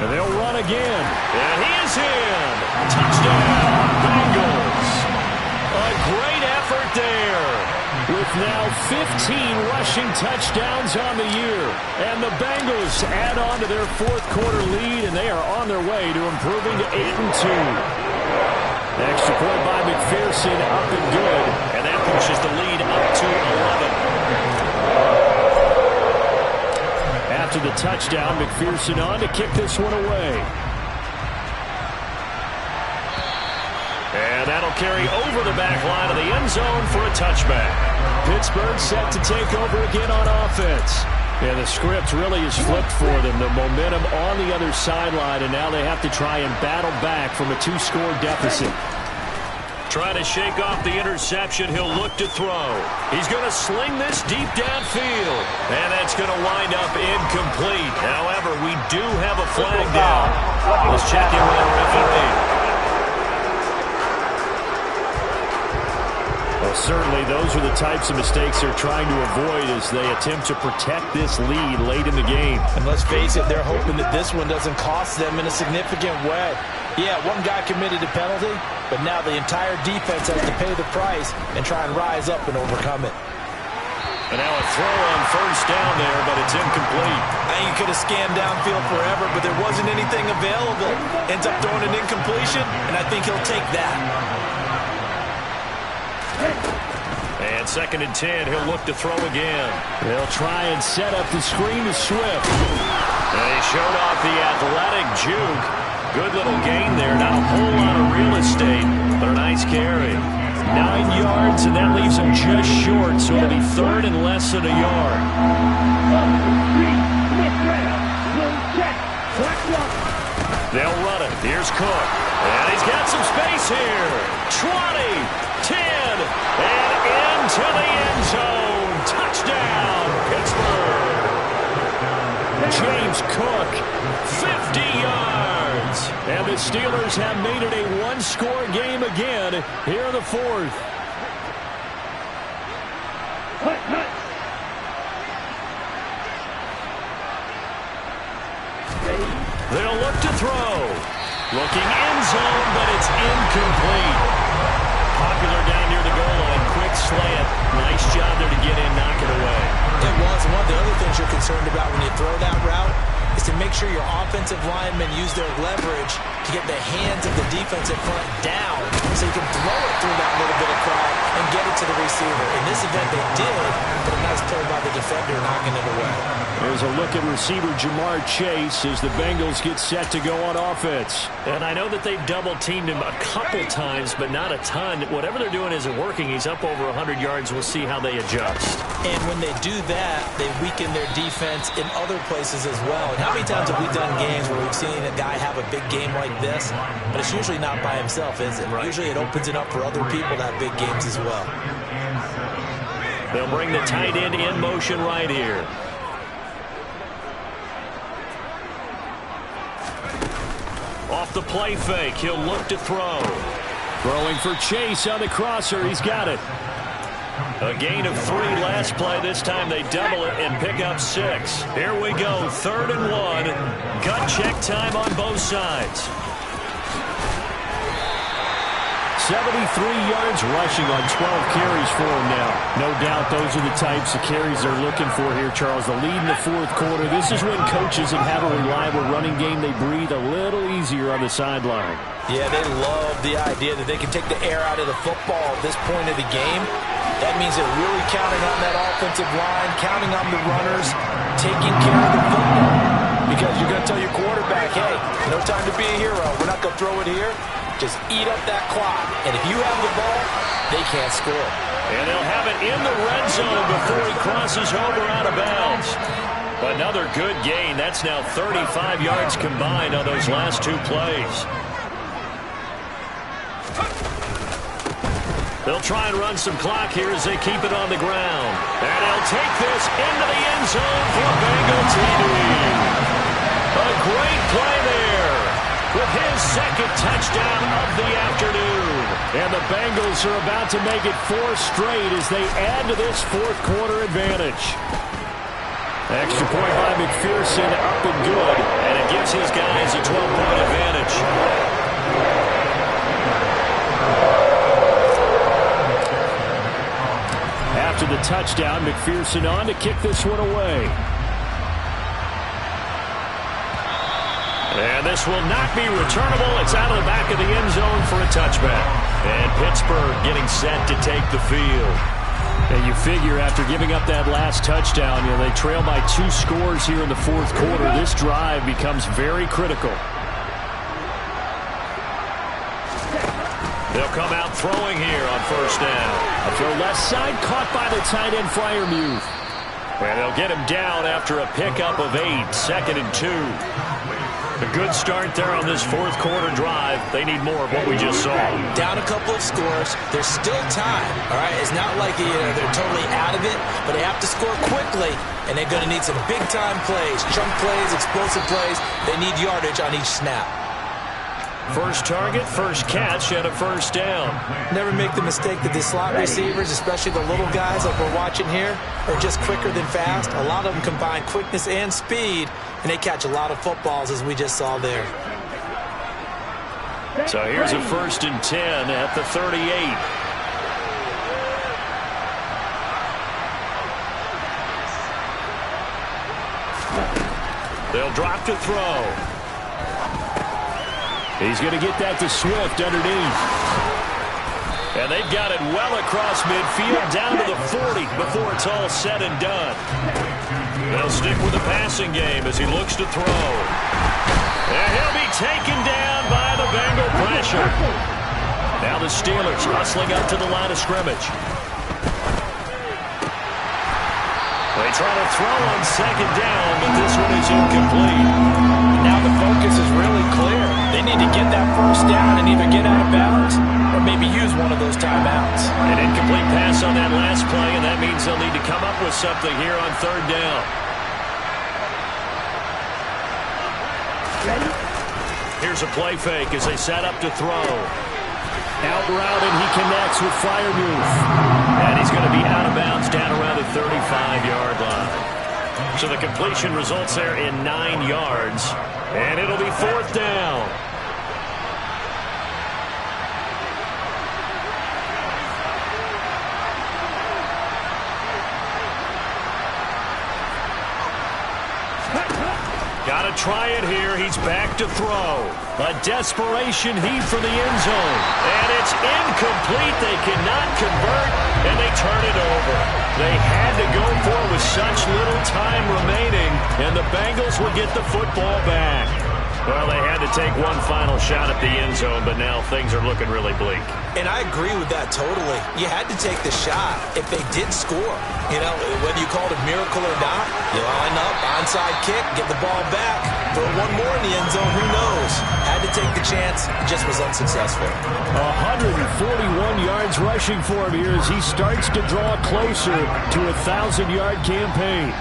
And they'll run again. And he is in. Touchdown, Bengals. A great effort there. With now 15 rushing touchdowns on the year. And the Bengals add on to their fourth quarter lead, and they are on their way to improving to 8-2. Extra point by McPherson, up and good. And that pushes the lead up to 11. After the touchdown, McPherson on to kick this one away. And that'll carry over the back line of the end zone for a touchback. Pittsburgh set to take over again on offense. And the script really is flipped for them. The momentum on the other sideline, and now they have to try and battle back from a 2-score deficit. Trying to shake off the interception, he'll look to throw. He's going to sling this deep downfield. And that's going to wind up incomplete. However, we do have a flag down. Let's check in with the referee. Well, certainly those are the types of mistakes they're trying to avoid as they attempt to protect this lead late in the game. And let's face it, they're hoping that this one doesn't cost them in a significant way. Yeah, one guy committed a penalty, but now the entire defense has to pay the price and try and rise up and overcome it. And now a throw on first down there, but it's incomplete. And you could have scanned downfield forever, but there wasn't anything available. Ends up throwing an incompletion, and I think he'll take that. And second and 10, he'll look to throw again. They'll try and set up the screen to Swift. And he showed off the athletic juke. Good little gain there. Not a whole lot of real estate, but a nice carry. 9 yards, and that leaves him just short, so it'll be third and less than a yard. They'll run it. Here's Cook. And he's got some space here. 20, 10, and into the end zone. Touchdown, Pittsburgh. James Cook, 50 yards. And the Steelers have made it a one-score game again here in the fourth. They'll look to throw. Looking end zone, but it's incomplete. Popular down near the goal line. Quick slant. Nice job there to get in, knock it away. It was. One of the other things you're concerned about when you throw that route is to make sure your offensive linemen use their leverage to get the hands of the defensive front down so you can throw it through that little bit of crowd and get it to the receiver. In this event, they did, but a nice play by the defender knocking it away. There's a look at receiver Jamar Chase as the Bengals get set to go on offense. And I know that they've double-teamed him a couple times, but not a ton. Whatever they're doing isn't working. He's up over 100 yards. We'll see how they adjust. And when they do that, they weaken their defense in other places as well. And how many times have we done games where we've seen a guy have a big game like this, but it's usually not by himself, is it? Right. Usually it opens it up for other people to have big games as well. They'll bring the tight end in motion right here. Off the play fake, he'll look to throw. Throwing for Chase on the crosser, he's got it. A gain of 3 last play. This time they double it and pick up 6. Here we go, 3rd and 1. Gut check time on both sides. 73 yards rushing on 12 carries for him now. No doubt those are the types of carries they're looking for here, Charles. The lead in the fourth quarter. This is when coaches that have a reliable running game, they breathe a little easier on the sideline. Yeah, they love the idea that they can take the air out of the football at this point of the game. That means they're really counting on that offensive line, counting on the runners, taking care of the football. Because you're going to tell your quarterback, hey, no time to be a hero. We're not going to throw it here. Just eat up that clock. And if you have the ball, they can't score. And they'll have it in the red zone before he crosses over out of bounds. Another good gain. That's now 35 yards combined on those last 2 plays. They'll try and run some clock here as they keep it on the ground. And they'll take this into the end zone for a Bengal TD. A great play there with his second touchdown of the afternoon. And the Bengals are about to make it 4 straight as they add to this fourth quarter advantage. Extra point by McPherson, up and good. And it gives his guys a 12-point advantage. After the touchdown, McPherson on to kick this one away. And this will not be returnable. It's out of the back of the end zone for a touchback. And Pittsburgh getting set to take the field. And you figure after giving up that last touchdown, they trail by 2 scores here in the fourth quarter. This drive becomes very critical. They'll come out throwing here on first down. A throw left side, caught by the tight end Freiermuth. And they'll get him down after a pickup of 8, 2nd and 2. A good start there on this fourth quarter drive. They need more of what we just saw. Down a couple of scores. There's still time. All right, it's not like they're totally out of it, but they have to score quickly, and they're going to need some big-time plays, chunk plays, explosive plays. They need yardage on each snap. First target, first catch, and a first down. Never make the mistake that the slot receivers, especially the little guys like we're watching here, are just quicker than fast. A lot of them combine quickness and speed, and they catch a lot of footballs, as we just saw there. So here's a 1st and 10 at the 38. They'll drop to throw. He's going to get that to Swift underneath. And they've got it well across midfield, down to the 40 before it's all said and done. They'll stick with the passing game as he looks to throw. And he'll be taken down by the Bengal pressure. Now the Steelers hustling up to the line of scrimmage. They try to throw on 2nd down, but this one is incomplete. Now the focus is really clear. They need to get that first down and either get out of bounds or maybe use one of those timeouts. An incomplete pass on that last play, and that means they'll need to come up with something here on 3rd down. Here's a play fake as they set up to throw. Out route, and he connects with Freiermuth. And he's going to be out of bounds down around the 35-yard line. So the completion results there in 9 yards. And it'll be 4th down. Got to try it here. He's back to throw. A desperation heave from the end zone. And it's incomplete. They cannot convert, and they turn it over. They had to go for it with such little time remaining, and the Bengals will get the football back. Well, they had to take one final shot at the end zone, but now things are looking really bleak. And I agree with that totally. You had to take the shot if they did score. Whether you call it a miracle or not, you line up, onside kick, get the ball back, throw one more in the end zone, who knows? Had to take the chance, just was unsuccessful. 141 yards rushing for him here as he starts to draw closer to a 1,000-yard campaign.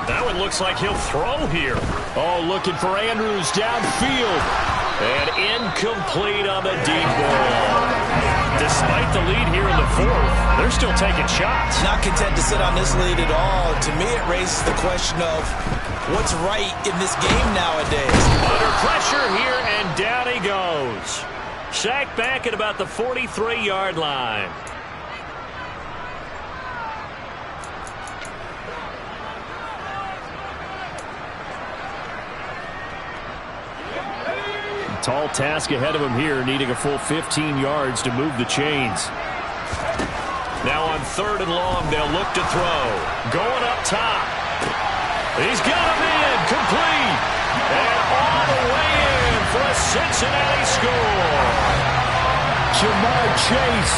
Now it looks like he'll throw here. Oh, looking for Andrews downfield. And incomplete on the deep ball. Despite the lead here in the 4th, they're still taking shots. Not content to sit on this lead at all. To me, it raises the question of what's right in this game nowadays. Under pressure here, and down he goes. Sacked back at about the 43-yard line. Tall task ahead of him here, needing a full 15 yards to move the chains. Now on 3rd and long, they'll look to throw. Going up top. He's got him in, complete. And all the way in for a Cincinnati score. Jamar Chase.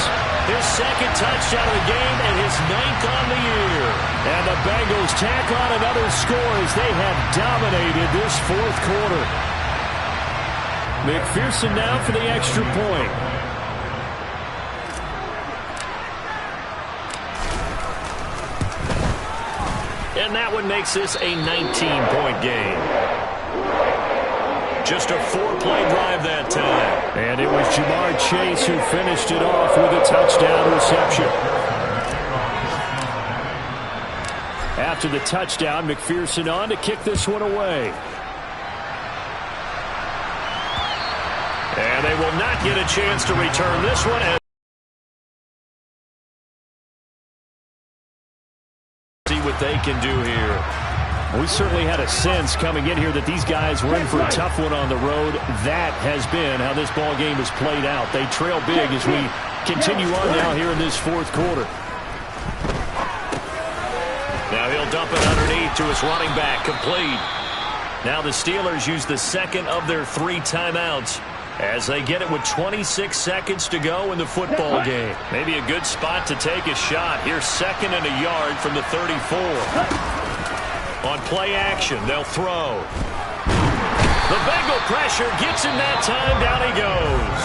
His 2nd touchdown of the game and his 9th on the year. And the Bengals tack on another score as they have dominated this fourth quarter. McPherson now for the extra point. And that one makes this a 19-point game. Just a 4-play drive that time. And it was Jamar Chase who finished it off with a touchdown reception. After the touchdown, McPherson on to kick this one away. And they will not get a chance to return this one. See what they can do here. We certainly had a sense coming in here that these guys were in for a tough one on the road. That has been how this ball game has played out. They trail big as we continue on now here in this fourth quarter. Now he'll dump it underneath to his running back, complete. Now the Steelers use the second of their 3 timeouts as they get it with 26 seconds to go in the football game. Maybe a good spot to take a shot. Here's 2nd and a yard from the 34. On play action, they'll throw. The Bengal pressure gets him that time. Down he goes.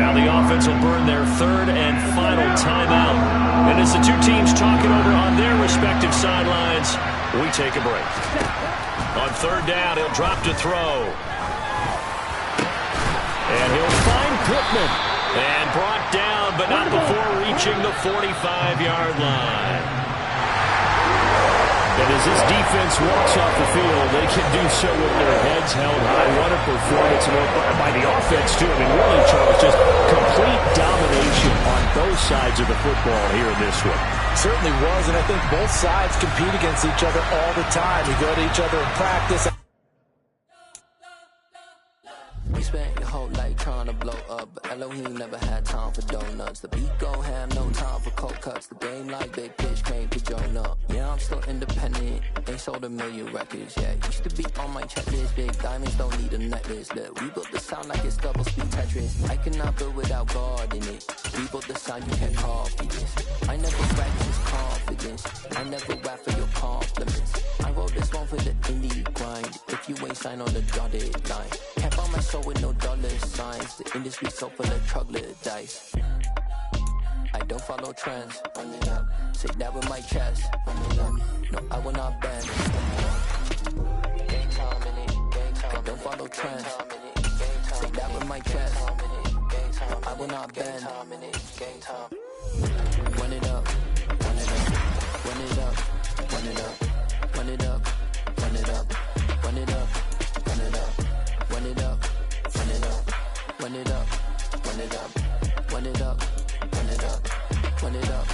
Now the offense will burn their 3rd and final timeout. And as the two teams talk it over on their respective sidelines, we take a break. On 3rd down, he'll drop to throw. And he'll find Pittman. And brought down, but not before reaching the 45-yard line. And as this defense walks off the field, they can do so with their heads held high. What a performance by the offense, too. I mean, really, Charles, just complete domination on both sides of the football here in this one. Certainly was, and I think both sides compete against each other all the time. You go to each other in practice. We spent your whole life trying to blow up, but Elohim never had time for donuts. The beat gon' have no time for cold cuts. The game like Big Pitch came to join up. Yeah, I'm still independent, ain't sold a million records yet. Used to be on my checklist, big diamonds don't need a necklace. Look, we built the sound like it's double speed Tetris. I cannot build without God in it. We built the sound, you can't copy this. I never practice confidence, I never rap for your compliments. I wrote this one for the indie grind. If you ain't signed on the dotted line, can't buy my soul with no dollar signs. The industry so full of troglodytes. I don't follow trends. Run it up. Say that with my chest. Run it up. No, I will not bend. Gang time in it. Gang time. I don't follow trends. Say that with my chest. No, I will not bend. Gang time. Run it up. Run it up. Run it up. Run it up. Run it up. Run it up. Run it up. Run it up. Run it up. Run it up. Run it up. Run it up. Run it up. Run it up. Run it up.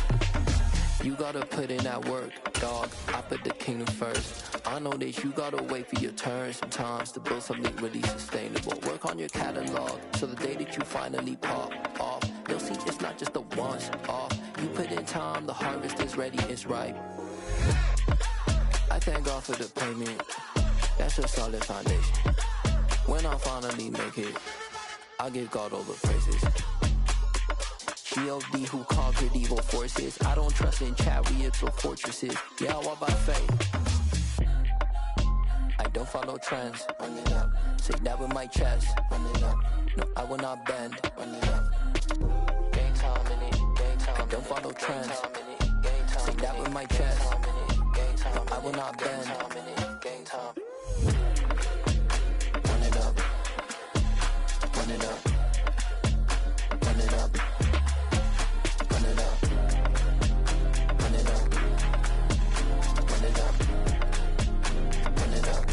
You gotta put in that work, dog. I put the kingdom first. I know that you gotta wait for your turn sometimes to build something really sustainable. Work on your catalog so the day that you finally pop off, you'll see it's not just a once off. You put in time, the harvest is ready, it's ripe. I thank God for the payment. That's a solid foundation. When I finally make it, I give God all the praises. G.O.D. who conquered evil forces. I don't trust in chariots or fortresses. Yeah, I walk by faith. I don't follow trends. Run it up. Say that with my chest. Run it up. No, I will not bend. Run it up. Gang time in it. Gang time. I don't follow trends. Say that with my chest. No, I will not bend. Gang time. Run it up. Run it up. Run it up. Run it up. Run it up. Run it up. Run it up.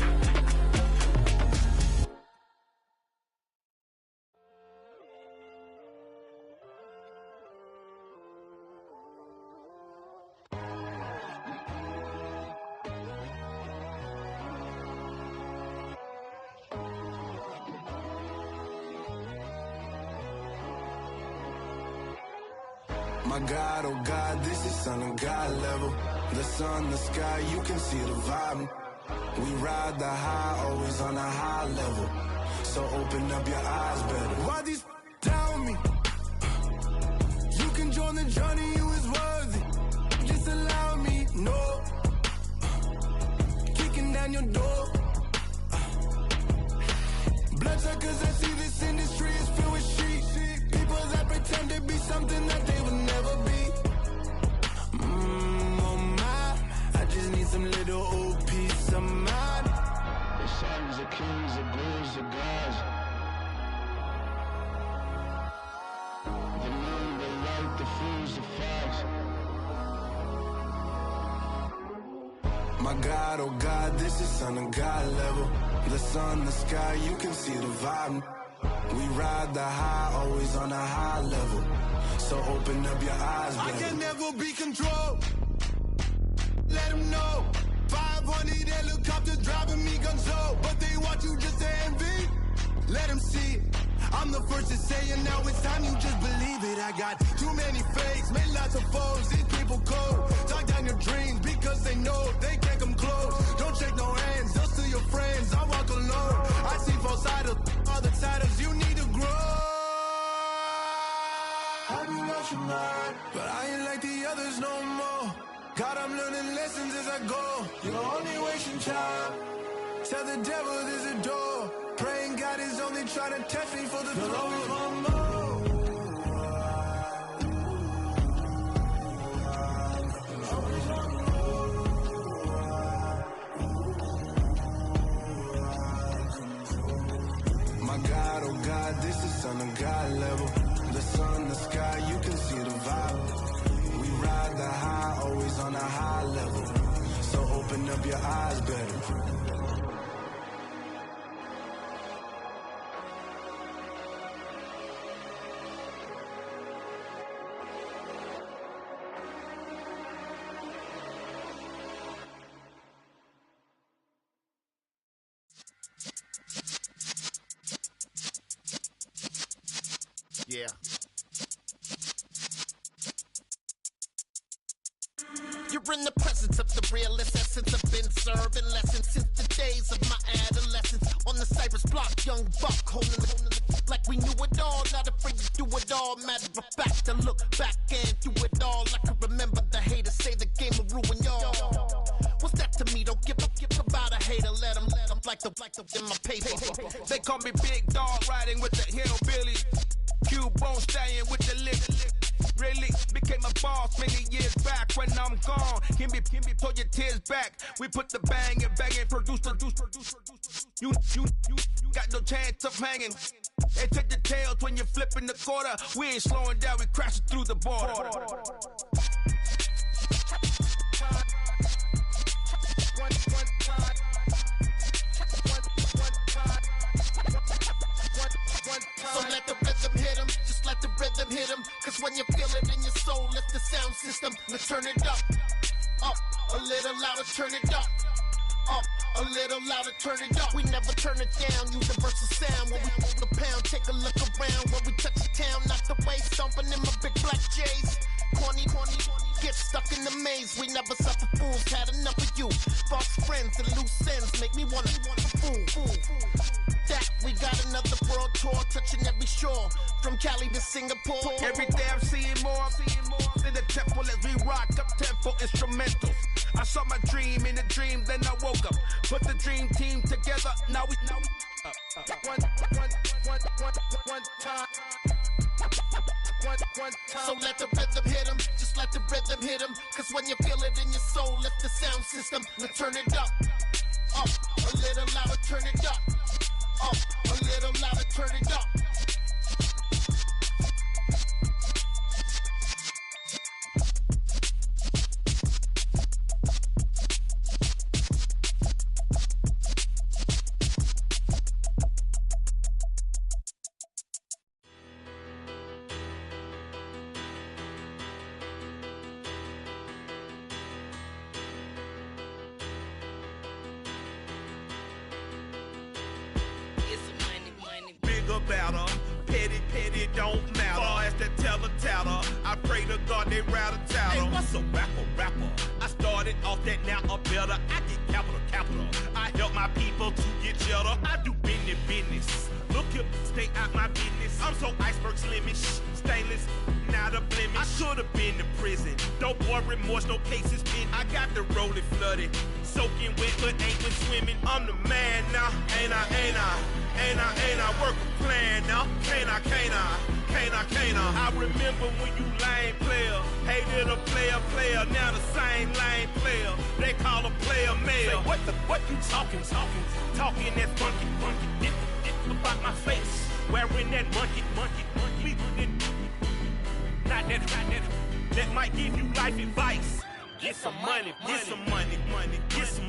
My God, oh God, this is Son of God level. The sun, the sky, you can see the vibe. We ride the high, always on a high level. So open up your eyes better. Why these tell me? You can join the journey, you is worthy. Just allow me, no. Kicking down your door. Blood sucker My God, oh God, this is son of God level. The sun, the sky, you can see the vibe. We ride the high, always on a high level. So open up your eyes, baby. I can never be controlled. Let them know. 500 helicopters driving me gonzo. But they want you just to envy. Let them see it. I'm the first to say it, now it's time you just believe it. I got too many fakes, made lots of foes. These people cold. Talk down your dreams because they know they can't come close. Don't shake no hands, just to your friends. I walk alone. I see false idols, all the titles. You need to grow. I be watching mine, but I ain't like the others no more. God, I'm learning lessons as I go. You're only wasting time. Tell the devil there's a door. Praying God is only trying to test me for the throne. Always want more. My God, oh God, this is son of God level. The sun, the sky, you can see the vibe. We ride the high, always on a high level. So open up your eyes, baby. Yeah. You're in the presence of the realest essence. I've been serving lessons since the days of my adolescence. On the Cypress block, young buck holding the like we knew it all. Not afraid to do it all. Matter of fact, to look back and do it all. I can remember the haters say the game will ruin y'all. What's that to me? Don't give about a hater. Let them like the in my paper. They call me Big Dog, riding with the hillbillies. Q-Bone staying with the lick. Really became a boss many years back. When I'm gone, can be pull your tears back. We put the bang and produce. You got no chance of hanging. They take the tails when you're flipping the quarter. We ain't slowing down, we crashing through the border. So let the rhythm hit him, just let the rhythm hit him. Cause when you feel it in your soul, lift the sound system. Let's turn it up, a little louder, turn it up, a little louder, turn it up. We never turn it down, universal sound. When we move the pound, take a look around. When we touch the town, not the way, stomping in my big black J's. Corny, get stuck in the maze. We never suffer fools, had enough of you. False friends and loose ends make me wanna fool. That we got another world tour, touching every shore, from Cali to Singapore. Every day I'm seeing more in the temple as we rock up tempo instrumentals. I saw my dream in a dream, then I woke up. Put the dream team together, now we one time. So let the rhythm hit him, just let the rhythm hit him. Cause when you feel it in your soul, lift the sound system. Let's turn it up, a little louder, turn it up, a little louder, turn it up. Better. Petty don't matter. Far as that tattle, I pray to God they rattle tattle. Hey, what's a rapper? I started off that, now a better. I get capital. I help my people to get cheddar. I do business. Look here, stay out my business. I'm so iceberg slimish, stainless, not a blemish. I should've been to prison. Don't boy remorse, no cases pinned. I got the rolling flooded, soaking wet, but ain't been swimming. I'm the man now, ain't I? Work a plan now, can't I? I remember when you lame player, hated a player, now the same lame player. They call a player mayor. Say, what you talking that funky, get about my face, wearing that monkey, we not that might give you life advice. Get some money, get some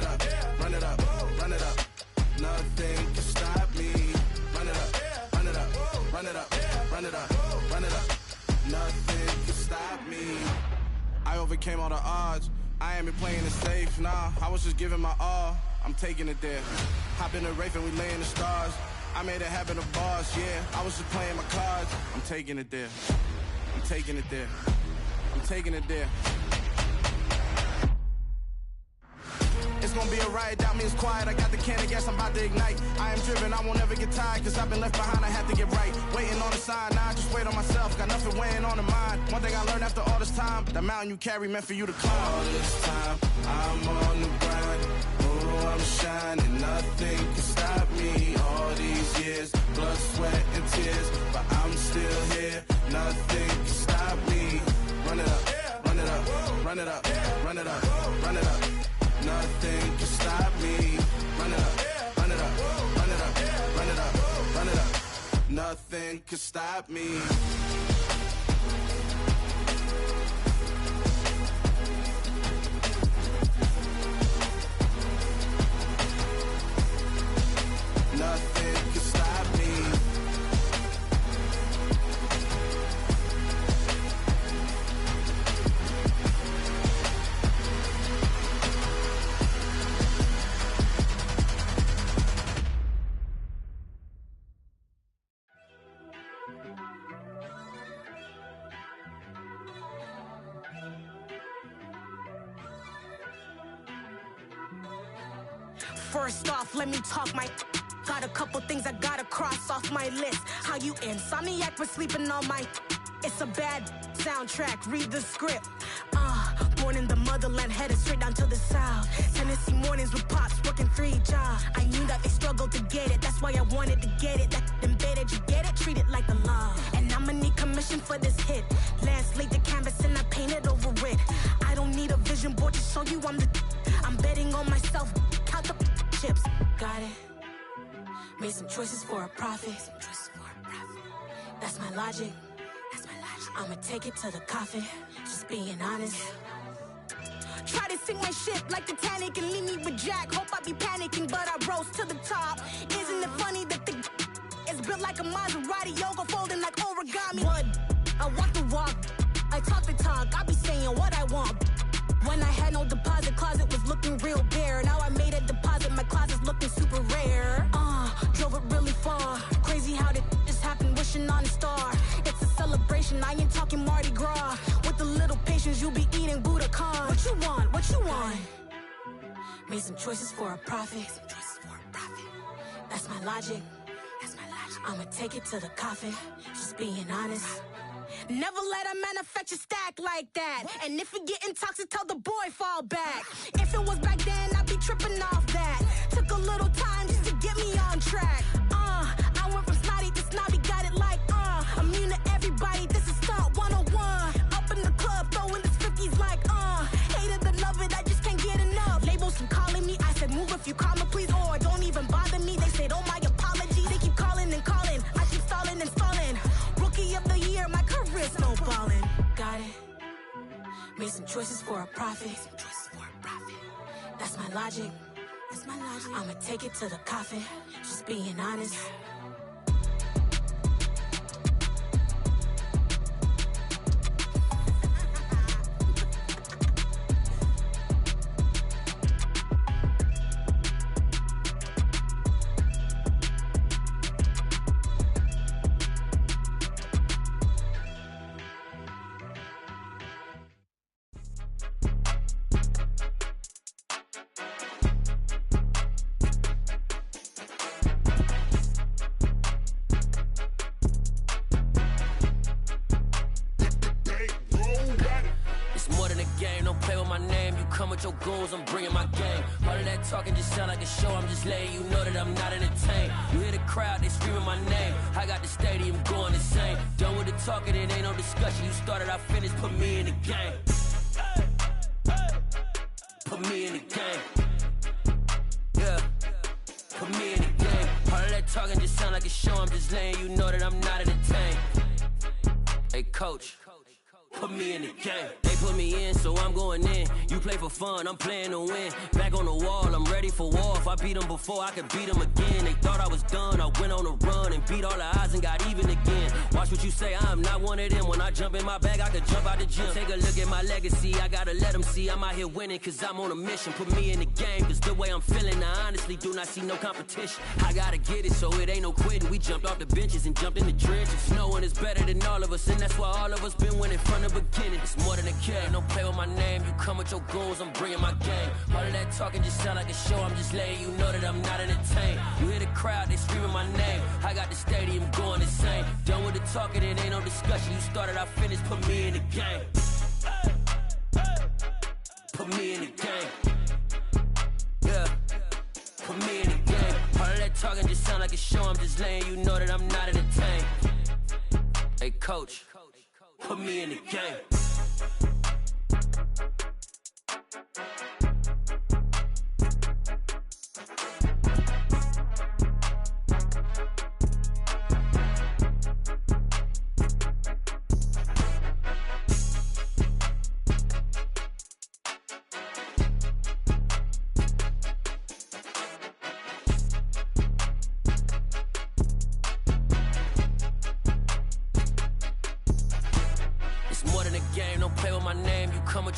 overcame all the odds. I ain't been playing it safe, nah. I was just giving my all. I'm taking it there. Hop in the Wraith and we lay in the stars. I made it happen to boss, yeah. I was just playing my cards. I'm taking it there. I'm taking it there. I'm taking it there. It's gonna be a riot, doubt me it's quiet. I got the can of gas, I'm about to ignite. I am driven, I won't ever get tired, cause I've been left behind, I have to get right. Waiting on the sign, now I just wait on myself. Got nothing weighing on the mind. One thing I learned after all this time, the mountain you carry meant for you to climb. All this time, I'm on the grind. Oh, I'm shining, nothing can stop me. All these years, blood, sweat, and tears, but I'm still here. Nothing can stop me. Run it up, run it up, run it up, run it up, run it up. Nothing can stop me. Run it up, run it up, run it up, run it up, run it up. Nothing can stop me. Nothing can stop me. First off, let me talk my. Got a couple things I gotta cross off my list. How you insomniac for sleeping on my. It's a bad soundtrack, read the script. Born in the motherland, headed straight down to the south. Tennessee mornings with pops, working 3 jobs. I knew that they struggled to get it, that's why I wanted to get it. That embedded, you get it, treat it like the law. And I'ma need commission for this hit. Last laid the canvas and I painted over it. I don't need a vision board to show you I'm betting on myself, count the chips. Got it. Made some choices for a profit. That's my logic. I'ma take it to the coffin. Just being honest. Try to sink my ship like Titanic and leave me with Jack. Hope I be panicking, but I rose to the top. Isn't it funny that the is built like a Maserati, yoga folding like origami? What? I walk the walk. I talk the talk. I be saying what I want. When I had no deposit, closet was looking real bare. Now I made a deposit, my closet's looking super rare. Drove it really far. Crazy how did this happen, wishing on a star. It's a celebration, I ain't talking Mardi Gras. With a little patience, you'll be eating Budokan. What you want, what you want? Made some choices for a profit. That's my logic. I'ma take it to the coffin, just being honest. Never let a manufacture stack like that. And if it getting toxic, tell the boy fall back. If it was back then, I'd be tripping off that. Took a little time just to get me on track. I went from snotty to snobby, got it like immune to everybody, this is Stunt 101. Up in the club, throwing this 50s like hate it and love it, I just can't get enough. Labels from calling me, I said move if you call me please, or don't even bother me. They said oh my apologies, they keep calling and calling. I keep stalling and stalling. Rookie of the year, my career snowballing. Got it. Made some choices for a profit. That's my logic. I'ma take it to the coffin. Just being honest. Your goals, I'm bringing my game. All of that talking just sound like a show. I'm just letting you know that I'm not entertained. You hear the crowd, they screaming my name. I got the stadium going insane. Done with the talking, it ain't no discussion. You started, I finished, put me in the game. Put me in the game. Yeah, put me in the game. All of that talking just sound like a show. I'm just letting you know that I'm not entertained. Hey, coach. Put me in the game. They put me in, so I'm going in. You play for fun, I'm playing to win. Back on the wall, I'm ready for war. If I beat them before, I could beat them again. They thought I was done. I went on a run and beat all the odds and got even again. Watch what you say, I'm not one of them. When I jump in my bag, I could jump out the gym. Take a look at my legacy, I gotta let them see I'm out here winning, cause I'm on a mission. Put me in the game, cause the way I'm feeling, I honestly do not see no competition. I gotta get it, so it ain't no quitting. We jumped off the benches and jumped in the trenches. No one is better than all of us, and that's why all of us been winning from the beginning. It's more than a game, don't play with my name. You come with your goons, I'm bringing my game. All of that talking just sound like a show, I'm just letting you know that I'm not entertained. You hear the crowd, they screaming my name. I got the stadium going insane. Done with the talking, it ain't no discussion. You started, I finished, put me in the game. Put me in the game. Yeah, put me in the game. All of that talking just sound like a show, I'm just letting you know that I'm not entertained. Hey coach, put me in the game.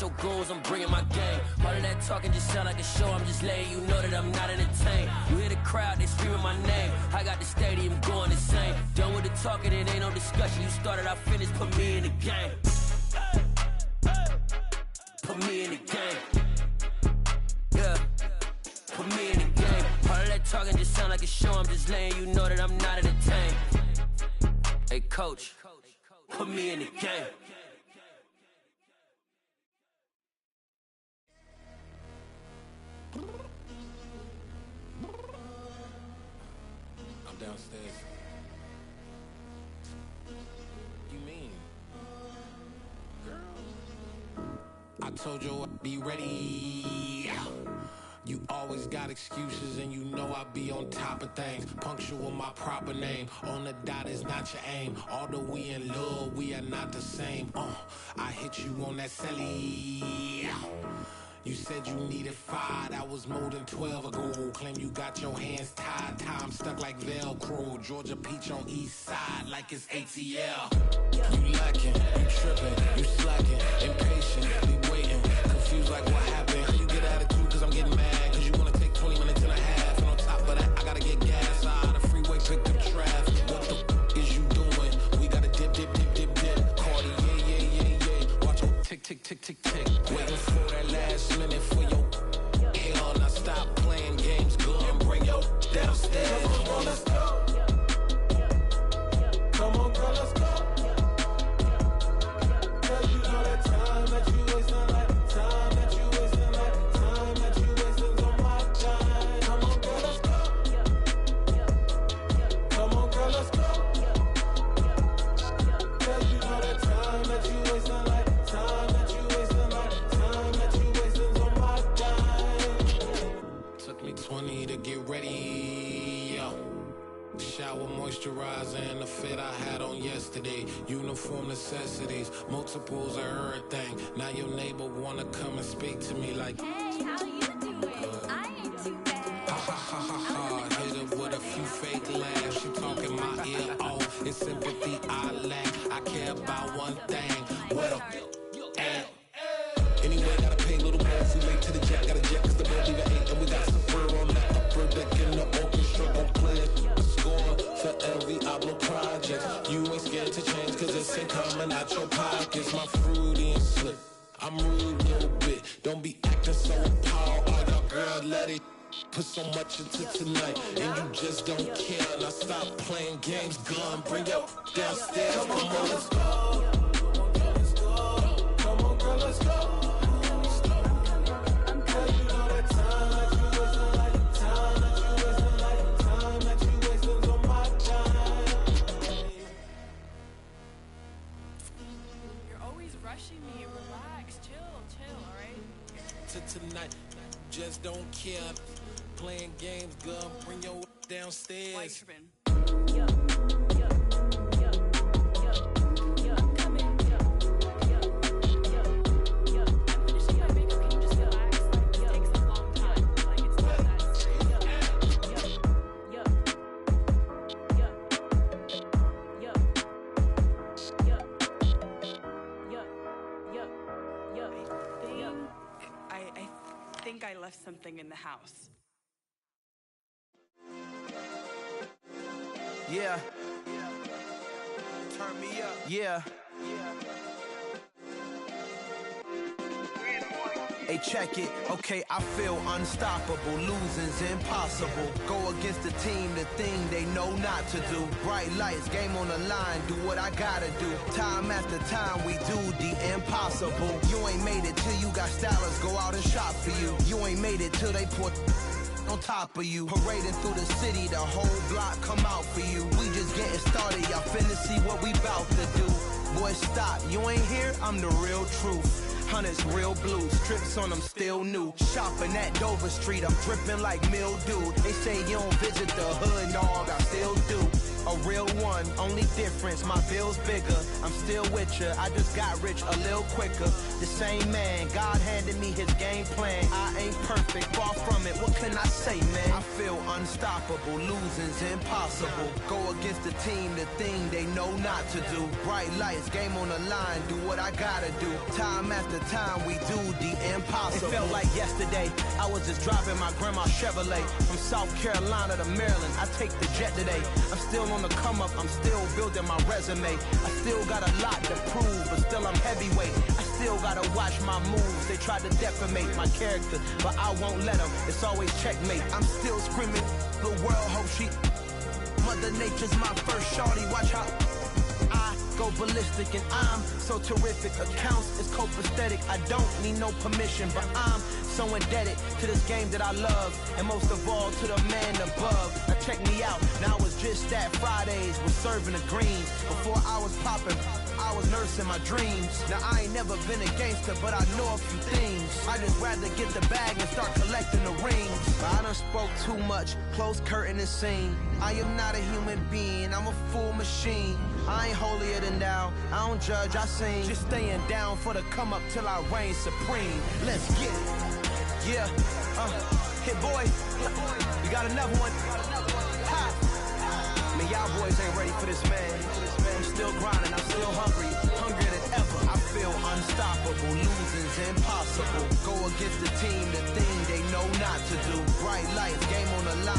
Your goals, I'm bringing my game. All of that talking just sound like a show, I'm just letting you know that I'm not entertained. You hear the crowd, they screaming my name. I got the stadium going insane. Done with the talking, it ain't no discussion. You started, I finished, put me in the game. Put me in the game. Yeah, put me in the game. All of that talking just sound like a show, I'm just letting you know that I'm not entertained. Hey coach, put me in the game. I'm downstairs. You mean? Girl, I told you I'd be ready. You always got excuses and you know I be on top of things. Punctual my proper name. On the dot is not your aim. Although we in love, we are not the same. I hit you on that celly. You said you needed 5, that was more than 12 ago. Claim you got your hands tied, time stuck like Velcro. Georgia Peach on east side like it's ATL. You lacking, you tripping, you slacking, impatient, be waiting, confused like what happened. How you get attitude cause I'm getting mad, cause you wanna take 20 minutes and a half. And on top of that, I gotta get gas out the freeway, pick up traffic. What the is you doing? We gotta dip, dip, dip, dip, dip. Cardi, yeah. Watch your tick, tick, tick, tick, tick. Waiting for that last minute for your hell. Now stop playing games, go and bring your downstairs. Come on, let's go. Come on, girl, let's go. Cause you know that time that you wasting, like time that you wasting, like time that you wasting on my time. Come on, girl, let's go. Come on, girl, let's go. Cause you know that time that you wasting, like time that you wasting, like time that you wasting on my time. Took me 20 to get ready, yo. Shower, moisturizer, and the fit I had on yesterday. Uniform necessities, multiples of everything. Now your neighbor wanna come and speak to me like, hey, how you doing? I ain't too bad. Ha ha ha ha ha. Hit her with a few fake laughs. She talking my ear off. It's sympathy I lack. I care about one thing. Well, and anyway, gotta pay a little more if we late to the jet. Got a jet cause the boat even ate. And we got some fur on that upper deck in the orchestra. Gon' play a score for every Ablo project. You ain't scared to change cause it's ain't coming out your pockets. My fruity and slip. I'm rude a little bit. Don't be acting so appalled. All y'all girl, let it put so much into tonight. And you just don't care. Now stop playing games. Gun, bring your downstairs. Come on, let's go. Come on, girl, let's go. Tonight, just don't care. Playing games, gun, bring your downstairs. the house. Yeah. Turn me up. Yeah. Hey, check it. Okay, I feel unstoppable. Losing's impossible. Go against the team, the thing they know not to do. Bright lights, game on the line. Do what I gotta do. Time after time, we do the impossible. You ain't made it till you got stylers go out and shop for you. You ain't made it till they put on top of you. Parading through the city, the whole block come out for you. We just getting started, y'all finna see what we bout to do. Boy, stop, you ain't here, I'm the real truth. Hunters, real blue, strips on them still new. Shopping at Dover Street, I'm dripping like mildew. They say you don't visit the hood, dog, I still do. A real one, only difference, my bill's bigger. I'm still with ya, I just got rich a little quicker. The same man, God handed me his game plan. I ain't perfect, far from it, what can I say, man? I feel unstoppable, losing's impossible. Go against the team, the thing they know not to do. Bright lights, game on the line, do what I gotta do. Time after time, we do the impossible. It felt like yesterday, I was just driving my grandma's Chevrolet. From South Carolina to Maryland, I take the jet today. I'm still on the come up, I'm still building my resume. I still got a lot to prove, but still I'm heavyweight. I still gotta watch my moves. They tried to defamate my character, but I won't let them. It's always checkmate. I'm still screaming, the world hope she. Mother Nature's my first shorty. Watch how I go ballistic, and I'm so terrific. Accounts is copacetic. I don't need no permission, but I'm so indebted to this game that I love, and most of all to the man above. Now check me out, now it's just that Fridays was serving the greens. Before I was popping, I was nursing my dreams. Now I ain't never been a gangster, but I know a few things. I just rather get the bag and start collecting the rings. But I done spoke too much, close curtain and scene. I am not a human being, I'm a full machine. I ain't holier than thou, I don't judge, I sing. Just staying down for the come up till I reign supreme. Let's get it. Yeah, hit boy, we got another one. Ha! Man, y'all boys ain't ready for this, man. I'm still grinding, I'm still hungry, hungrier than ever. I feel unstoppable, losing's impossible. Go against the team, the thing they know not to do. Bright lights, game on the line.